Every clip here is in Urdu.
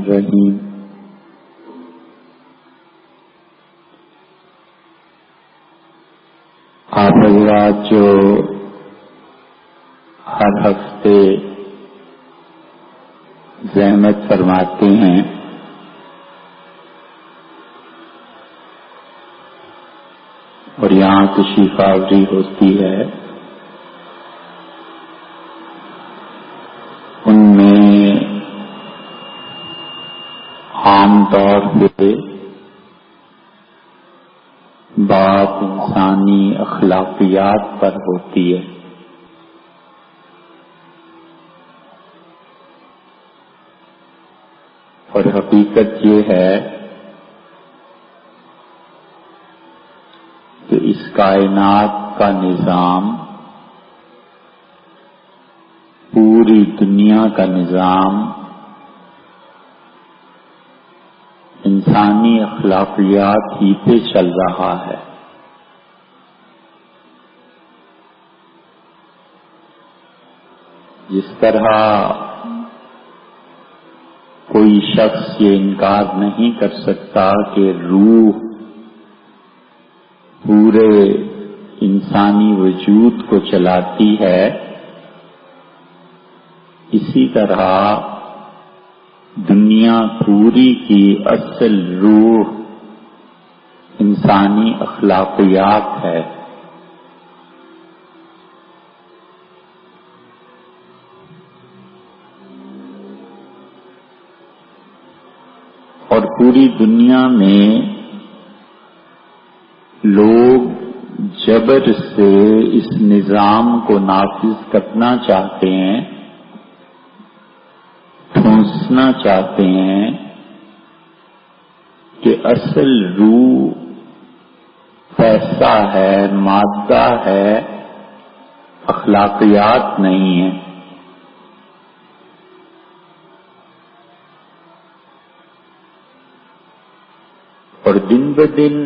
الرحیم آپ حضرات جو ہر ہفتے زحمت فرماتے ہیں اور یہاں تشریف آوری ہوتی ہے، ان میں عام طور پہ بات انسانی اخلاقیات پر ہوتی ہے، اور حقیقت یہ ہے کہ اس کائنات کا نظام، پوری دنیا کا نظام انسانی اخلاقیات ہی پہ چل رہا ہے۔ جس طرح کوئی شخص یہ انکار نہیں کر سکتا کہ روح پورے انسانی وجود کو چلاتی ہے، اسی طرح دنیا پوری کی اصل روح انسانی اخلاقیات ہے۔ اور پوری دنیا میں لوگ جبر سے اس نظام کو نافذ کرنا چاہتے ہیں، ٹھونسنا چاہتے ہیں کہ اصل روح پیسہ ہے، مادہ ہے، اخلاقیات نہیں ہے۔ اور دن بدن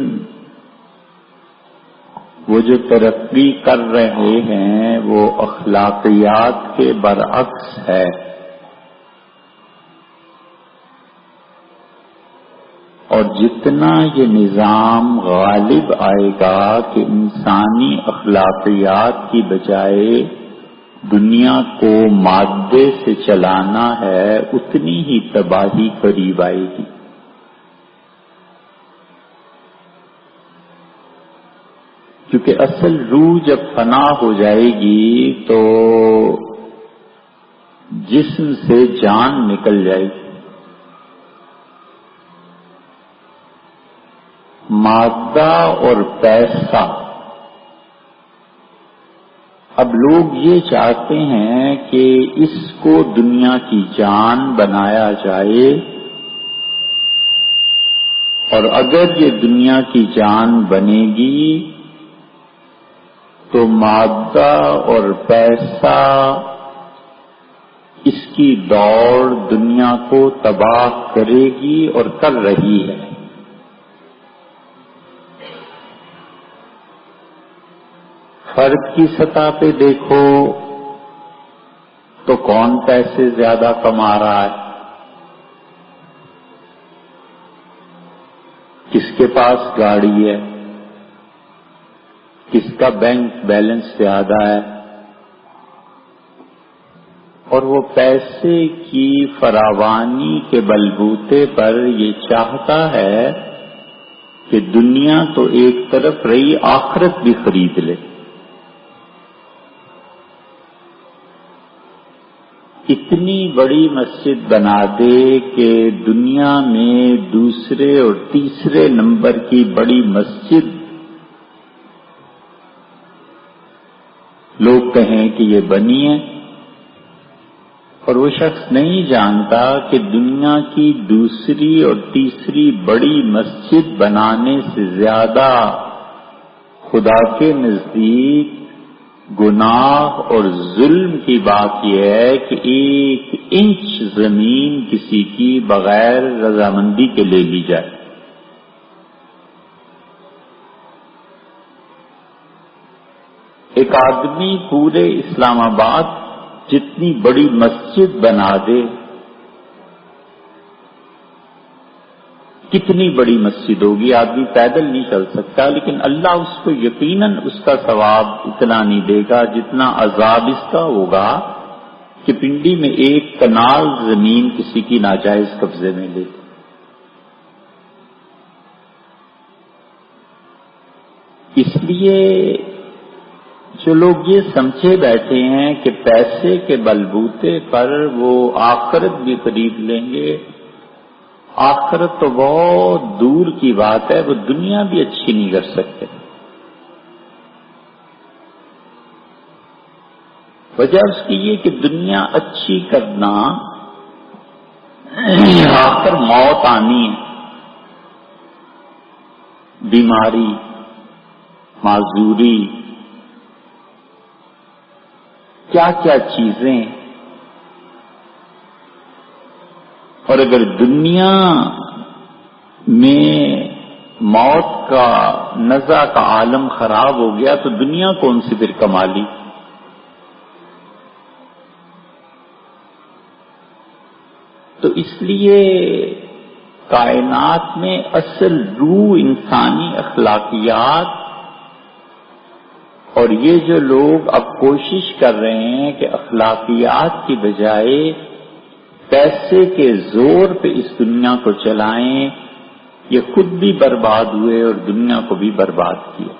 وہ جو ترقی کر رہے ہیں وہ اخلاقیات کے برعکس ہے، اور جتنا یہ نظام غالب آئے گا کہ انسانی اخلاقیات کی بجائے دنیا کو مادے سے چلانا ہے، اتنی ہی تباہی قریب آئے گی۔ کیونکہ اصل روح جب فنا ہو جائے گی تو جسم سے جان نکل جائے گی۔ مادہ اور پیسہ، اب لوگ یہ چاہتے ہیں کہ اس کو دنیا کی جان بنایا جائے، اور اگر یہ دنیا کی جان بنے گی تو مادہ اور پیسہ اس کی دوڑ دنیا کو تباہ کرے گی اور کر رہی ہے۔ فرد کی سطح پہ دیکھو تو کون پیسے زیادہ کما رہا ہے، کس کے پاس گاڑی ہے، کس کا بینک بیلنس زیادہ ہے، اور وہ پیسے کی فراوانی کے بلبوتے پر یہ چاہتا ہے کہ دنیا تو ایک طرف رہی، آخرت بھی خرید لے۔ اتنی بڑی مسجد بنا دے کہ دنیا میں دوسرے اور تیسرے نمبر کی بڑی مسجد لوگ کہیں کہ یہ بنی ہے، اور وہ شخص نہیں جانتا کہ دنیا کی دوسری اور تیسری بڑی مسجد بنانے سے زیادہ خدا کے نزدیک گناہ اور ظلم کی بات یہ ہے کہ 1 انچ زمین کسی کی بغیر رضامندی کے لے لی جائے۔ ایک آدمی پورے اسلام آباد جتنی بڑی مسجد بنا دے، کتنی بڑی مسجد ہوگی، آدمی پیدل نہیں چل سکتا، لیکن اللہ اس کو یقیناً اس کا ثواب اتنا نہیں دے گا جتنا عذاب اس کا ہوگا کہ پنڈی میں ایک کنال زمین کسی کی ناجائز قبضے میں لے۔ اس لیے جو لوگ یہ سمجھے بیٹھے ہیں کہ پیسے کے بلبوتے پر وہ آخرت بھی خرید لیں گے، آخرت تو بہت دور کی بات ہے، وہ دنیا بھی اچھی نہیں کر سکتے۔ وجہ اس کی یہ کہ دنیا اچھی کرنا آخر موت آنی ہے، بیماری، معذوری، کیا کیا چیزیں۔ اور اگر دنیا میں موت کا نزع کا عالم خراب ہو گیا تو دنیا کون سی پھر کما لی؟ تو اس لیے کائنات میں اصل روح انسانی اخلاقیات، اور یہ جو لوگ اب کوشش کر رہے ہیں کہ اخلاقیات کی بجائے پیسے کے زور پہ اس دنیا کو چلائیں، یہ خود بھی برباد ہوئے اور دنیا کو بھی برباد کیا۔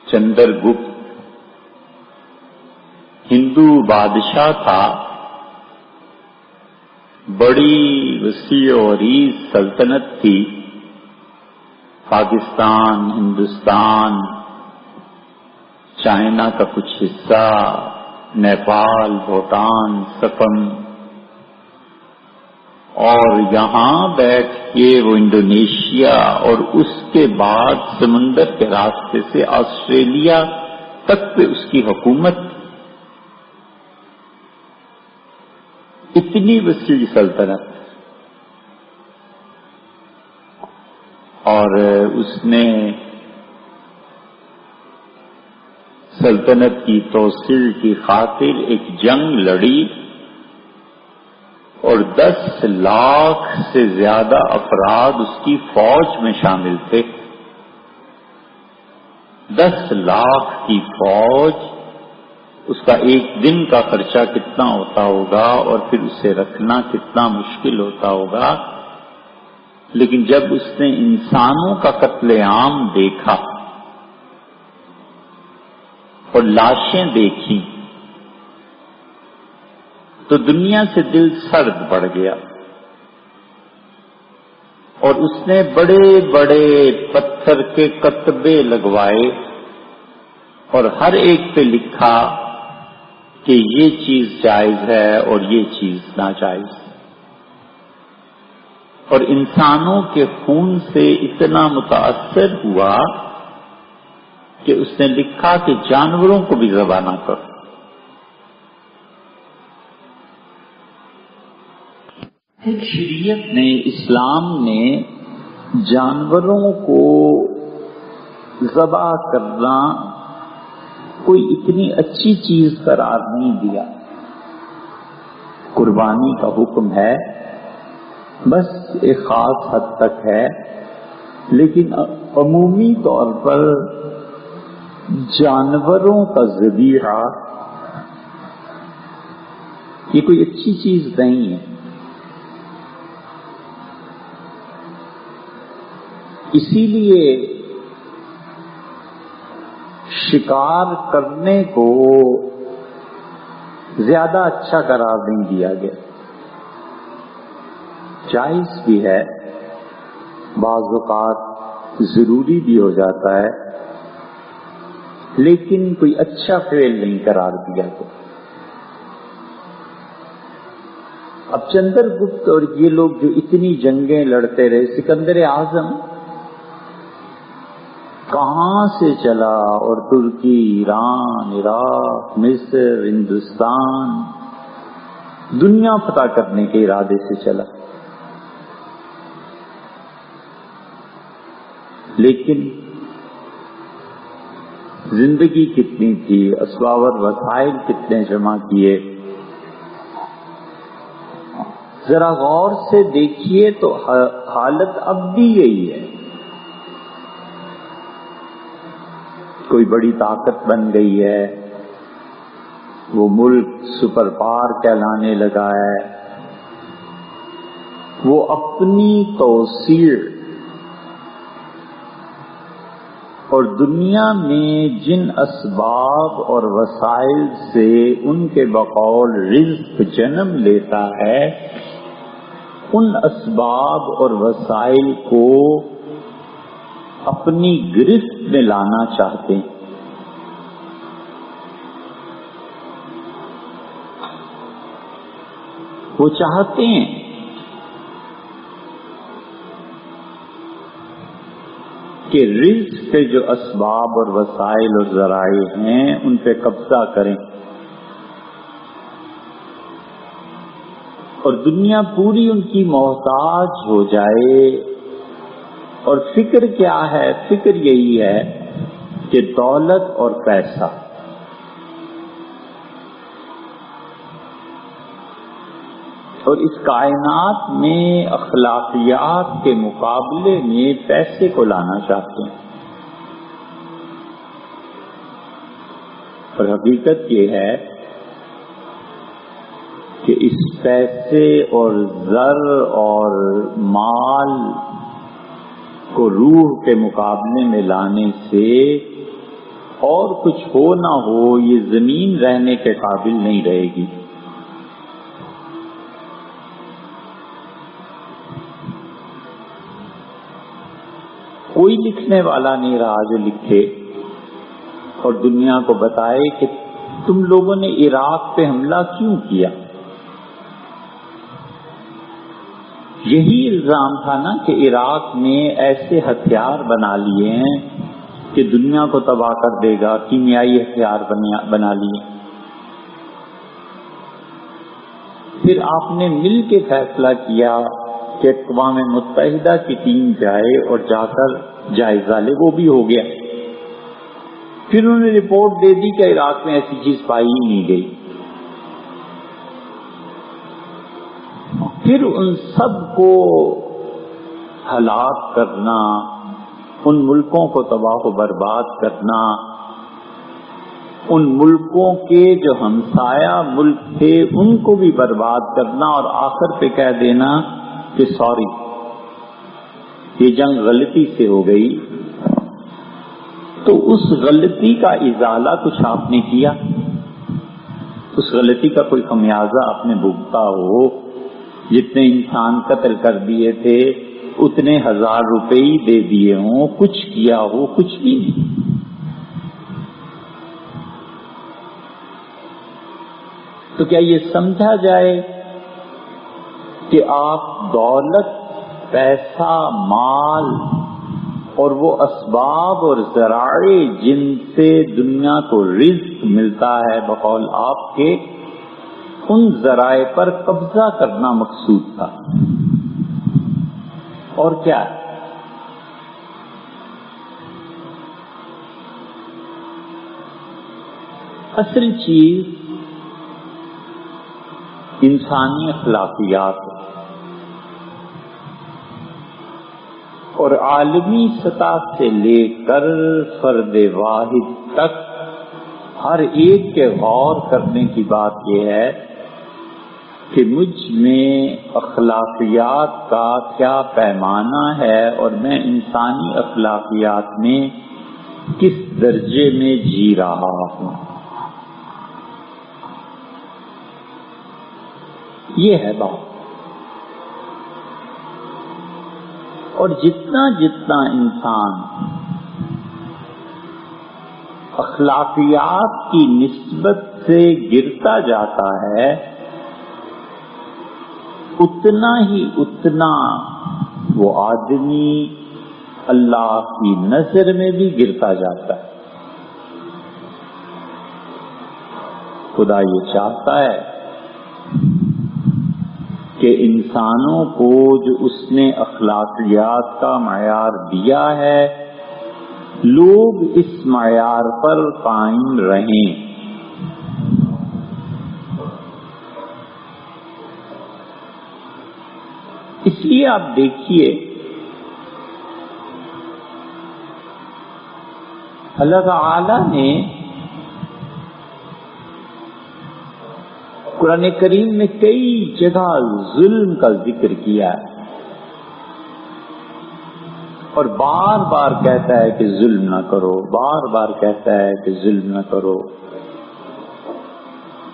چندر گپت ہندو بادشاہ تھا، بڑی وسیع و عریض سلطنت تھی، پاکستان، ہندوستان، چائنا کا کچھ حصہ، نیپال، بھوٹان، سکم، اور یہاں بیٹھ کے وہ انڈونیشیا اور اس کے بعد سمندر کے راستے سے آسٹریلیا تک پہ اس کی حکومت تھی۔ اتنی وسیع سلطنت، اور اس نے سلطنت کی توسیع کی خاطر ایک جنگ لڑی اور 10 لاکھ سے زیادہ افراد اس کی فوج میں شامل تھے۔ 10 لاکھ کی فوج، اس کا ایک دن کا خرچہ کتنا ہوتا ہوگا اور پھر اسے رکھنا کتنا مشکل ہوتا ہوگا۔ لیکن جب اس نے انسانوں کا قتل عام دیکھا اور لاشیں دیکھی تو دنیا سے دل سرد پڑ گیا، اور اس نے بڑے بڑے پتھر کے کتبے لگوائے اور ہر ایک پہ لکھا کہ یہ چیز جائز ہے اور یہ چیز ناجائز ہے، اور انسانوں کے خون سے اتنا متاثر ہوا کہ اس نے لکھا کہ جانوروں کو بھی ذبح نہ کرو۔ شریعت نے، اسلام نے جانوروں کو ذبح کرنا کوئی اتنی اچھی چیز قرار نہیں دیا۔ قربانی کا حکم ہے، بس ایک خاص حد تک ہے، لیکن عمومی طور پر جانوروں کا ذبیحہ یہ کوئی اچھی چیز نہیں ہے۔ اسی لیے شکار کرنے کو زیادہ اچھا قرار نہیں دیا گیا۔ جائز بھی ہے، بعض اوقات ضروری بھی ہو جاتا ہے، لیکن کوئی اچھا فعل نہیں قرار دیا گیا۔ اب چندر گپت اور یہ لوگ جو اتنی جنگیں لڑتے رہے، سکندر اعظم کہاں سے چلا، اور ترکی، ایران، عراق، مصر، ہندوستان، دنیا فتح کرنے کے ارادے سے چلا، لیکن زندگی کتنی تھی، اسباب اور وسائل کتنے جمع کیے، ذرا غور سے دیکھیے تو حالت اب بھی یہی ہے. کوئی بڑی طاقت بن گئی ہے، وہ ملک سپر پاور کہلانے لگا ہے، وہ اپنی توسیع اور دنیا میں جن اسباب اور وسائل سے ان کے بقول رزق جنم لیتا ہے، ان اسباب اور وسائل کو اپنی گرفت میں لانا چاہتے ہیں. وہ چاہتے ہیں کہ رزق کے جو اسباب اور وسائل اور ذرائع ہیں ان پہ قبضہ کریں، اور دنیا پوری ان کی محتاج ہو جائے. اور فکر کیا ہے؟ فکر یہی ہے کہ دولت اور پیسہ اور اس کائنات میں اخلاقیات کے مقابلے میں پیسے کو لانا چاہتے ہیں. اور حقیقت یہ ہے کہ اس پیسے اور زر اور مال کو روح کے مقابلے میں لانے سے اور کچھ ہو نہ ہو یہ زمین رہنے کے قابل نہیں رہے گی. کوئی لکھنے والا نہیں رہا جو لکھے اور دنیا کو بتائے کہ تم لوگوں نے عراق پہ حملہ کیوں کیا. یہی الزام تھا نا کہ عراق میں ایسے ہتھیار بنا لیے ہیں کہ دنیا کو تباہ کر دے گا، کیمیائی ہتھیار بنا لیے. پھر آپ نے مل کے فیصلہ کیا کہ اقوام متحدہ کی ٹیم جائے اور جا کر جائزہ لے، وہ بھی ہو گیا. پھر انہوں نے رپورٹ دے دی کہ عراق میں ایسی چیز پائی ہی نہیں گئی. پھر ان سب کو ہلاک کرنا، ان ملکوں کو تباہ و برباد کرنا، ان ملکوں کے جو ہمسایہ ملک تھے ان کو بھی برباد کرنا، اور آخر پہ کہہ دینا کہ سوری یہ جنگ غلطی سے ہو گئی. تو اس غلطی کا ازالہ کچھ آپ نے کیا؟ اس غلطی کا کوئی خمیازہ آپ نے بھگتا ہو؟ جتنے انسان قتل کر دیے تھے اتنے 1000 روپے ہی دے دیے ہوں، کچھ کیا ہو؟ کچھ بھی نہیں. تو کیا یہ سمجھا جائے کہ آپ دولت، پیسہ، مال اور وہ اسباب اور ذرائع جن سے دنیا کو رزق ملتا ہے بقول آپ کے، ان ذرائع پر قبضہ کرنا مقصود تھا؟ اور کیا؟ اصل چیز انسانی اخلاقیات اور عالمی سطح سے لے کر فرد واحد تک ہر ایک کے غور کرنے کی بات یہ ہے کہ مجھ میں اخلاقیات کا کیا پیمانہ ہے اور میں انسانی اخلاقیات میں کس درجے میں جی رہا ہوں. یہ ہے بات. اور جتنا جتنا انسان اخلاقیات کی نسبت سے گرتا جاتا ہے اتنا ہی اتنا وہ آدمی اللہ کی نظر میں بھی گرتا جاتا ہے. خدا یہ چاہتا ہے کہ انسانوں کو جو اس نے اخلاقیات کا معیار دیا ہے لوگ اس معیار پر قائم رہیں. اس لیے آپ دیکھیے اللہ تعالی نے قرآن کریم میں کئی جگہ ظلم کا ذکر کیا ہے اور بار بار کہتا ہے کہ ظلم نہ کرو، بار بار کہتا ہے کہ ظلم نہ کرو،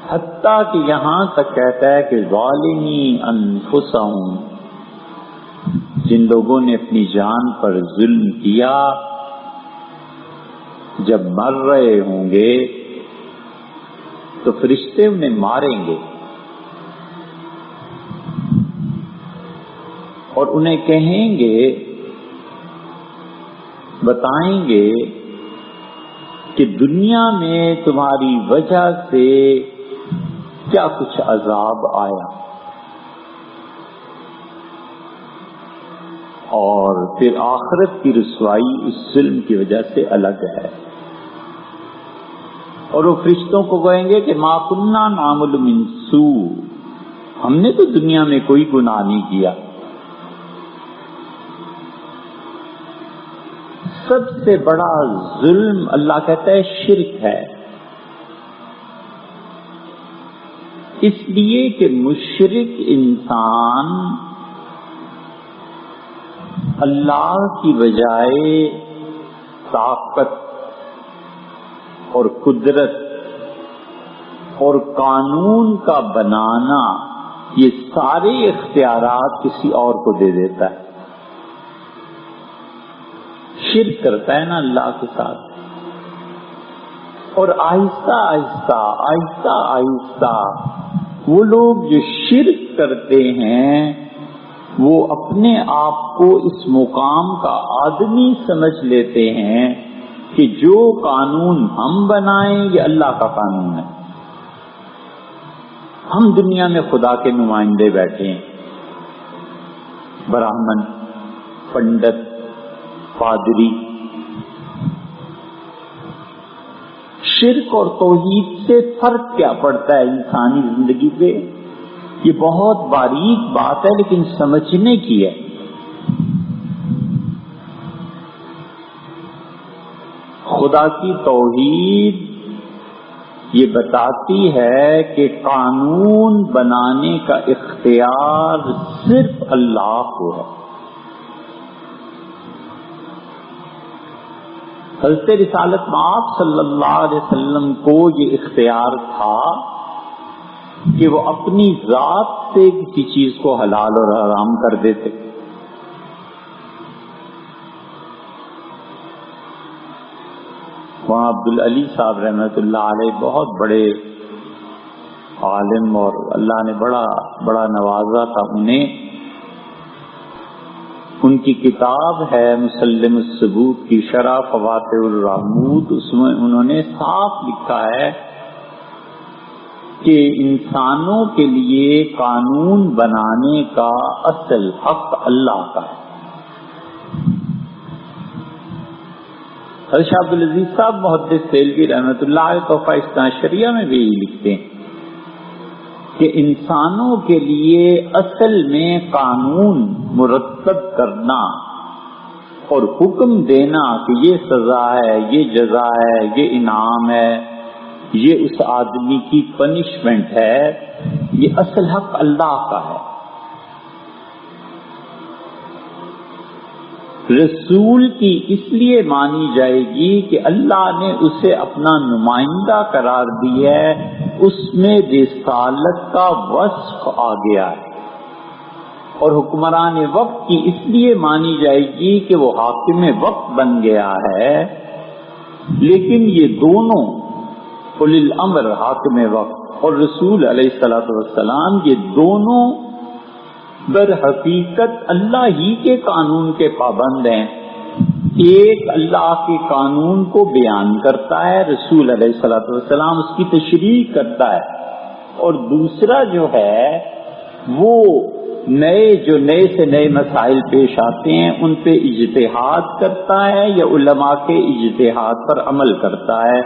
حتیٰ کہ یہاں تک کہتا ہے کہ ظالمی انفسہم، جن لوگوں نے اپنی جان پر ظلم کیا جب مر رہے ہوں گے تو فرشتے انہیں ماریں گے اور انہیں کہیں گے، بتائیں گے کہ دنیا میں تمہاری وجہ سے کیا کچھ عذاب آیا، اور پھر آخرت کی رسوائی اس ظلم کی وجہ سے الگ ہے۔ اور وہ فرشتوں کو کہیں گے کہ ما کننا نعمل من سوء، ہم نے تو دنیا میں کوئی گناہ نہیں کیا۔ سب سے بڑا ظلم اللہ کہتا ہے شرک ہے، اس لیے کہ مشرک انسان اللہ کی بجائے طاقت اور قدرت اور قانون کا بنانا، یہ سارے اختیارات کسی اور کو دے دیتا ہے، شرک کرتا ہے نا اللہ کے ساتھ۔ اور آہستہ آہستہ آہستہ آہستہ وہ لوگ جو شرک کرتے ہیں وہ اپنے آپ کو اس مقام کا آدمی سمجھ لیتے ہیں کہ جو قانون ہم بنائیں یہ اللہ کا قانون ہے، ہم دنیا میں خدا کے نمائندے بیٹھے ہیں، براہمن، پنڈت، پادری۔ شرک اور توحید سے فرق کیا پڑتا ہے انسانی زندگی پہ؟ یہ بہت باریک بات ہے لیکن سمجھنے کی ہے۔ خدا کی توحید یہ بتاتی ہے کہ قانون بنانے کا اختیار صرف اللہ کو ہے۔ حضرت رسالت مآب صلی اللہ علیہ وسلم کو یہ اختیار تھا کہ وہ اپنی ذات سے کسی چیز کو حلال اور حرام کر دیتے۔ وہاں عبدالعلی صاحب رحمۃ اللہ علیہ بہت بڑے عالم اور اللہ نے بڑا نوازا تھا انہیں۔ ان کی کتاب ہے مسلم الثبوت کی شرح فواتح الرحمود، اس میں انہوں نے صاف لکھا ہے کہ انسانوں کے لیے قانون بنانے کا اصل حق اللہ کا ہے۔ حضرت شاہ عبدالعزیز صاحب محدث دہلوی رحمۃ اللہ علیہ تحفہ اثنا عشریہ میں بھی لکھتے ہیں کہ انسانوں کے لیے اصل میں قانون مرتب کرنا اور حکم دینا کہ یہ سزا ہے، یہ جزا ہے، یہ انعام ہے، یہ اس آدمی کی پنشمنٹ ہے، یہ اصل حق اللہ کا ہے۔ رسول کی اس لیے مانی جائے گی کہ اللہ نے اسے اپنا نمائندہ قرار دیا ہے، اس میں رسالت کا وصف آ گیا ہے۔ اور حکمران وقت کی اس لیے مانی جائے گی کہ وہ حاکم وقت بن گیا ہے، لیکن یہ دونوں اولی الامر حاکم وقت اور رسول علیہ الصلوۃ والسلام یہ دونوں در حقیقت اللہ ہی کے قانون کے پابند ہیں۔ ایک اللہ کے قانون کو بیان کرتا ہے، رسول علیہ الصلوۃ والسلام اس کی تشریح کرتا ہے، اور دوسرا جو ہے وہ نئے سے نئے مسائل پیش آتے ہیں ان پہ اجتہاد کرتا ہے یا علماء کے اجتہاد پر عمل کرتا ہے۔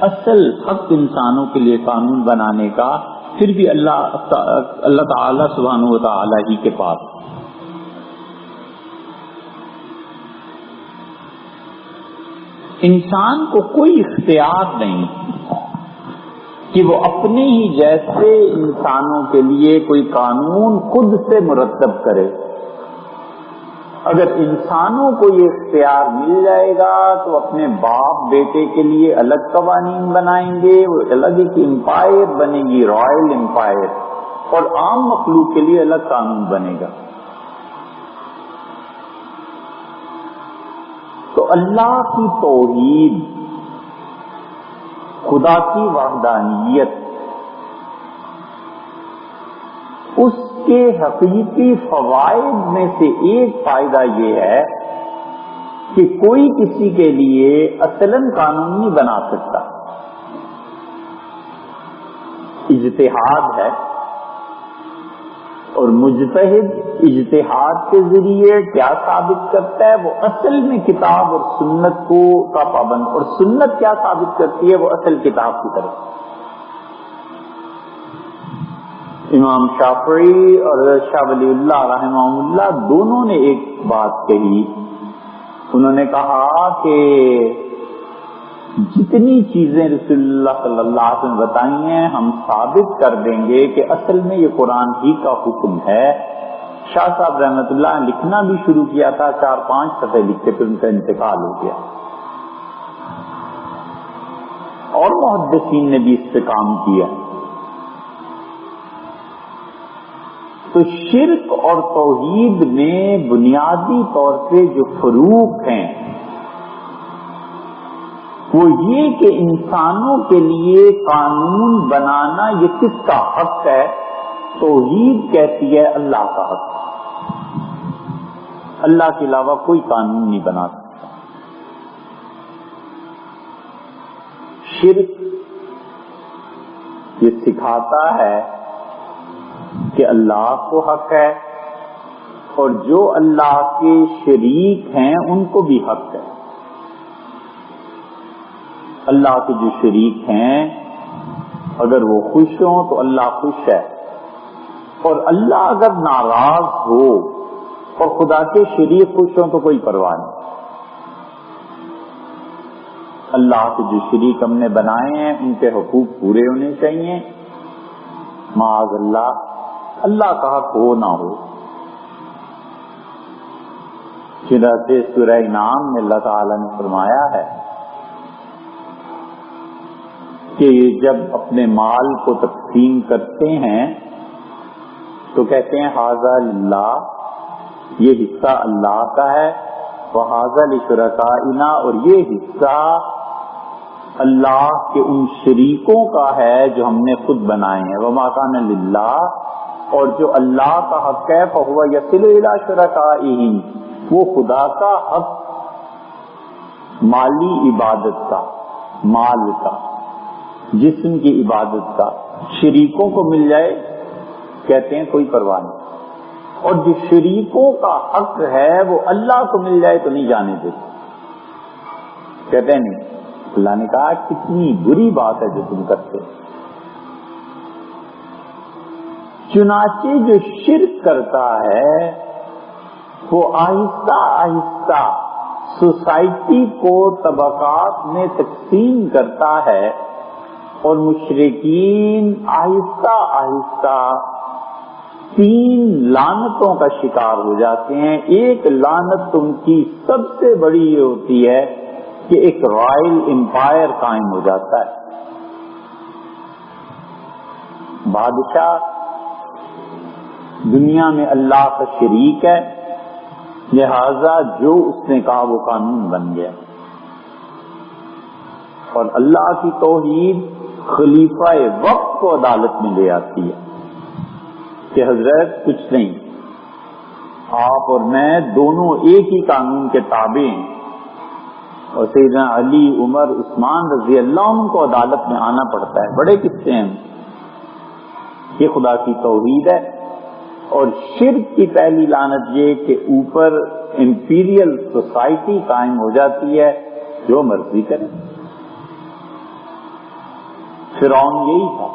اصل حق انسانوں کے لیے قانون بنانے کا پھر بھی اللہ تعالی سبحانہ و تعالی ہی کے پاس۔ انسان کو کوئی اختیار نہیں کہ وہ اپنے ہی جیسے انسانوں کے لیے کوئی قانون خود سے مرتب کرے۔ اگر انسانوں کو یہ اختیار مل جائے گا تو اپنے باپ بیٹے کے لیے الگ قوانین بنائیں گے، وہ الگ ایک امپائر بنے گی، رائل امپائر، اور عام مخلوق کے لیے الگ قانون بنے گا۔ تو اللہ کی توحید، خدا کی وحدانیت، اس کے حقیقی فوائد میں سے ایک فائدہ یہ ہے کہ کوئی کسی کے لیے اصلاً قانون نہیں بنا سکتا، اجتہاد ہے، اور مجتہد اجتہاد کے ذریعے کیا ثابت کرتا ہے؟ وہ اصل میں کتاب اور سنت کا پابند، اور سنت کیا ثابت کرتی ہے؟ وہ اصل کتاب کی طرف۔ امام شافعی اور شاہ ولی اللہ رحمہ اللہ دونوں نے ایک بات کہی، انہوں نے کہا کہ جتنی چیزیں رسول اللہ صلی اللہ علیہ وسلم بتائی ہیں ہم ثابت کر دیں گے کہ اصل میں یہ قرآن ہی کا حکم ہے۔ شاہ صاحب رحمۃ اللہ نے لکھنا بھی شروع کیا تھا، 4-5 صفحے لکھے، پھر ان کا انتقال ہو گیا، اور محدثین نے بھی اس پہ کام کیا۔ تو شرک اور توحید میں بنیادی طور پہ جو فروق ہیں وہ یہ کہ انسانوں کے لیے قانون بنانا یہ کس کا حق ہے؟ توحید کہتی ہے اللہ کا حق، اللہ کے علاوہ کوئی قانون نہیں بنا سکتا۔ شرک یہ سکھاتا ہے کہ اللہ کو حق ہے، اور جو اللہ کے شریک ہیں ان کو بھی حق ہے۔ اللہ کے جو شریک ہیں اگر وہ خوش ہوں تو اللہ خوش ہے، اور اللہ اگر ناراض ہو اور خدا کے شریک خوش ہوں تو کوئی پرواہ نہیں۔ اللہ کے جو شریک ہم نے بنائے ہیں ان کے حقوق پورے ہونے چاہیے، معاذ اللہ کا حق ہو نہ ہو۔ چنانچہ سورہ انعام میں اللہ تعالی نے فرمایا ہے کہ جب اپنے مال کو تقسیم کرتے ہیں تو کہتے ہیں ھذا للہ، یہ حصہ اللہ کا ہے، وھذا لشرکائنا، اور یہ حصہ اللہ کے ان شریکوں کا ہے جو ہم نے خود بنائے ہیں، وما کان للہ، اور جو اللہ کا حق ہے فہو یصل الی شرکائہ، وہ خدا کا حق مالی عبادت کا، مال کا، جسم کی عبادت کا شریکوں کو مل جائے کہتے ہیں کوئی پرواہ نہیں، اور جو شریکوں کا حق ہے وہ اللہ کو مل جائے تو نہیں جانے دیتے، کہتے ہیں نہیں۔ اللہ نے کہا کتنی بری بات ہے جو تم کرتے ہو۔ چنانچہ جو شرک کرتا ہے وہ آہستہ آہستہ سوسائٹی کو طبقات میں تقسیم کرتا ہے، اور مشرکین آہستہ آہستہ 3 لعنتوں کا شکار ہو جاتے ہیں۔ ایک لعنت ان کی سب سے بڑی یہ ہوتی ہے کہ ایک رائل امپائر قائم ہو جاتا ہے، بادشاہ دنیا میں اللہ کا شریک ہے، لہذا جو اس نے کہا وہ قانون بن گیا، اور اللہ کی توحید خلیفہ وقت کو عدالت میں لے آتی ہے کہ حضرت کچھ نہیں، آپ اور میں دونوں ایک ہی قانون کے تابع ہیں، اور سیدنا علی، عمر، عثمان رضی اللہ عنہ کو عدالت میں آنا پڑتا ہے۔ بڑے قصے ہیں، یہ خدا کی توحید ہے۔ اور شرک کی پہلی لعنت یہ کہ اوپر امپیریل سوسائٹی قائم ہو جاتی ہے، جو مرضی کرے۔ فرعون یہی تھا،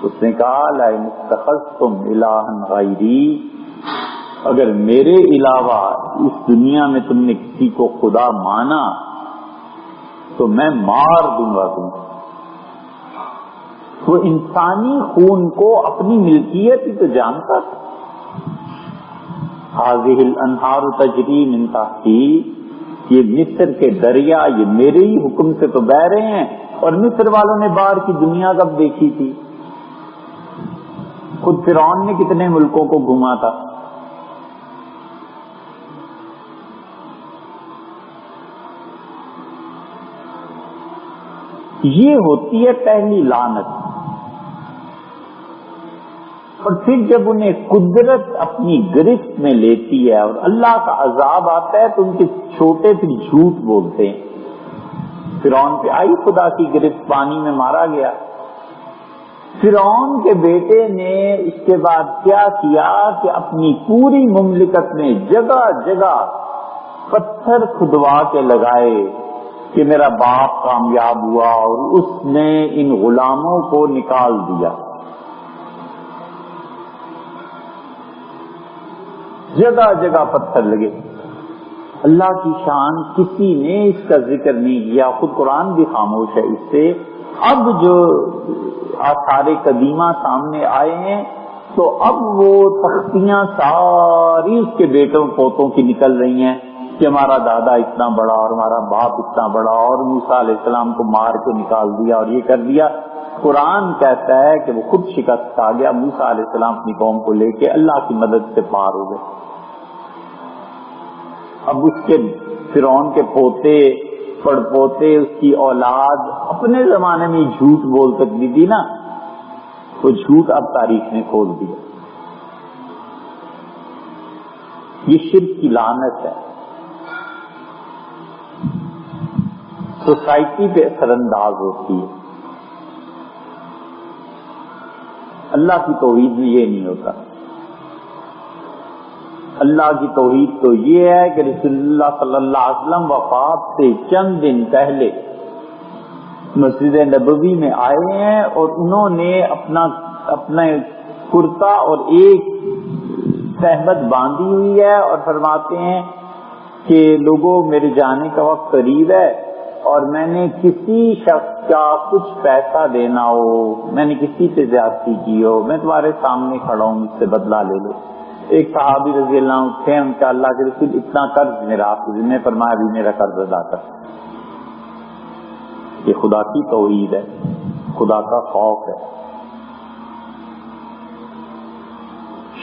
اس نے کہا لئن اتخذتم الہا غیری، اگر میرے علاوہ اس دنیا میں تم نے کسی کو خدا مانا تو میں مار دوں گا تم. وہ انسانی خون کو اپنی ملکیت ہی تو جانتا تھا. هذه الانہار تجری من تحتی، یہ مصر کے دریا یہ میرے ہی حکم سے تو بہہ رہے ہیں. اور مصر والوں نے باہر کی دنیا کب دیکھی تھی؟ خود فرعون نے کتنے ملکوں کو گھوما تھا. یہ ہوتی ہے پہلی لعنت. اور پھر جب انہیں قدرت اپنی گرفت میں لیتی ہے اور اللہ کا عذاب آتا ہے تو ان کے چھوٹے پھر جھوٹ بولتے ہیں. فرعون پہ آئی خدا کی گرفت، پانی میں مارا گیا. فرعون کے بیٹے نے اس کے بعد کیا کیا کہ اپنی پوری مملکت میں جگہ جگہ پتھر کھدوا کے لگائے کہ میرا باپ کامیاب ہوا، اور اس نے ان غلاموں کو نکال دیا. جگہ جگہ پتھر لگے. اللہ کی شان کسی نے اس کا ذکر نہیں کیا، خود قرآن بھی خاموش ہے اس سے. اب جو آثار قدیمہ سامنے آئے ہیں تو اب وہ تختیاں ساری اس کے بیٹوں پوتوں کی نکل رہی ہیں کہ ہمارا دادا اتنا بڑا اور ہمارا باپ اتنا بڑا، اور موسیٰ علیہ السلام کو مار کے نکال دیا اور یہ کر دیا. قرآن کہتا ہے کہ وہ خود شکست کھا گیا. موسیٰ علیہ السلام اپنی قوم کو لے کے اللہ کی مدد سے پار ہو گئے. اب اس کے فرعون کے پوتے پڑ پوتے اس کی اولاد اپنے زمانے میں جھوٹ بول سکتی تھی نا، وہ جھوٹ اب تاریخ نے کھول دیا. یہ شرک کی لعنت ہے. سوسائٹی پہ اثر انداز ہوتی ہے. اللہ کی توحید میں یہ نہیں ہوتا. اللہ کی توحید تو یہ ہے کہ رسول اللہ صلی اللہ علیہ وسلم وفات سے چند دن پہلے مسجد نبوی میں آئے ہیں اور انہوں نے اپنا کرتا اور ایک صحبت باندھی ہوئی ہے اور فرماتے ہیں کہ لوگوں میرے جانے کا وقت قریب ہے اور میں نے کسی شخص کا کچھ پیسہ دینا ہو، میں نے کسی سے زیادتی کی ہو، میں تمہارے سامنے کھڑا ہوں، مجھ سے بدلہ لے لو. ایک صحابی رضی اللہ عنہ تھے، ان کا اللہ کے رسول اتنا قرض میرا آپ کے ذمہ، فرمایا بھی میرا قرض ادا کر. یہ خدا کی توحید ہے، خدا کا خوف ہے.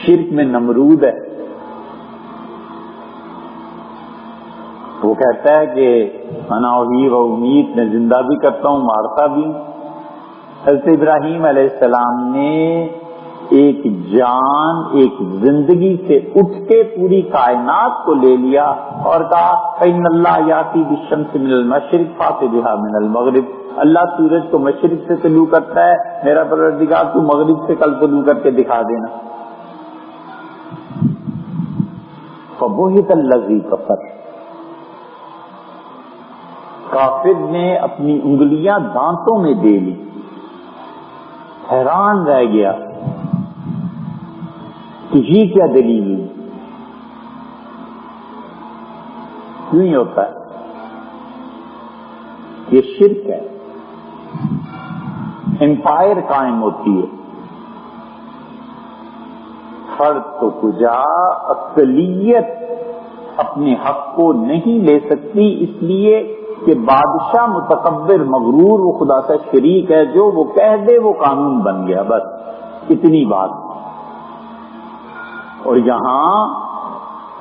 شرک میں نمرود ہے، وہ کہتا ہے کہ انا احیی و امید، میں زندہ بھی کرتا ہوں مارتا بھی ہوں. حضرت ابراہیم علیہ السلام نے ایک جان ایک زندگی سے اٹھ کے پوری کائنات کو لے لیا اور کہا فإن اللہ یاتی بالشمس من المشرق فأت بہا من المغرب. اللہ سورج کو مشرق سے طلوع کرتا ہے، میرا پروردگار تو مغرب سے کل طلوع کر کے دکھا دینا. فبہت الذی کفر، کافر نے اپنی انگلیاں دانتوں میں دے لی، حیران رہ گیا کہ یہ کیا دلیل ہے، کیوں ہی ہوتا ہے؟ یہ شرک ہے. امپائر قائم ہوتی ہے، فرد تو کجا اقلیت اپنے حق کو نہیں لے سکتی، اس لیے کہ بادشاہ متکبر مغرور وہ خدا سے شریک ہے، جو وہ کہہ دے وہ قانون بن گیا، بس اتنی بات. اور یہاں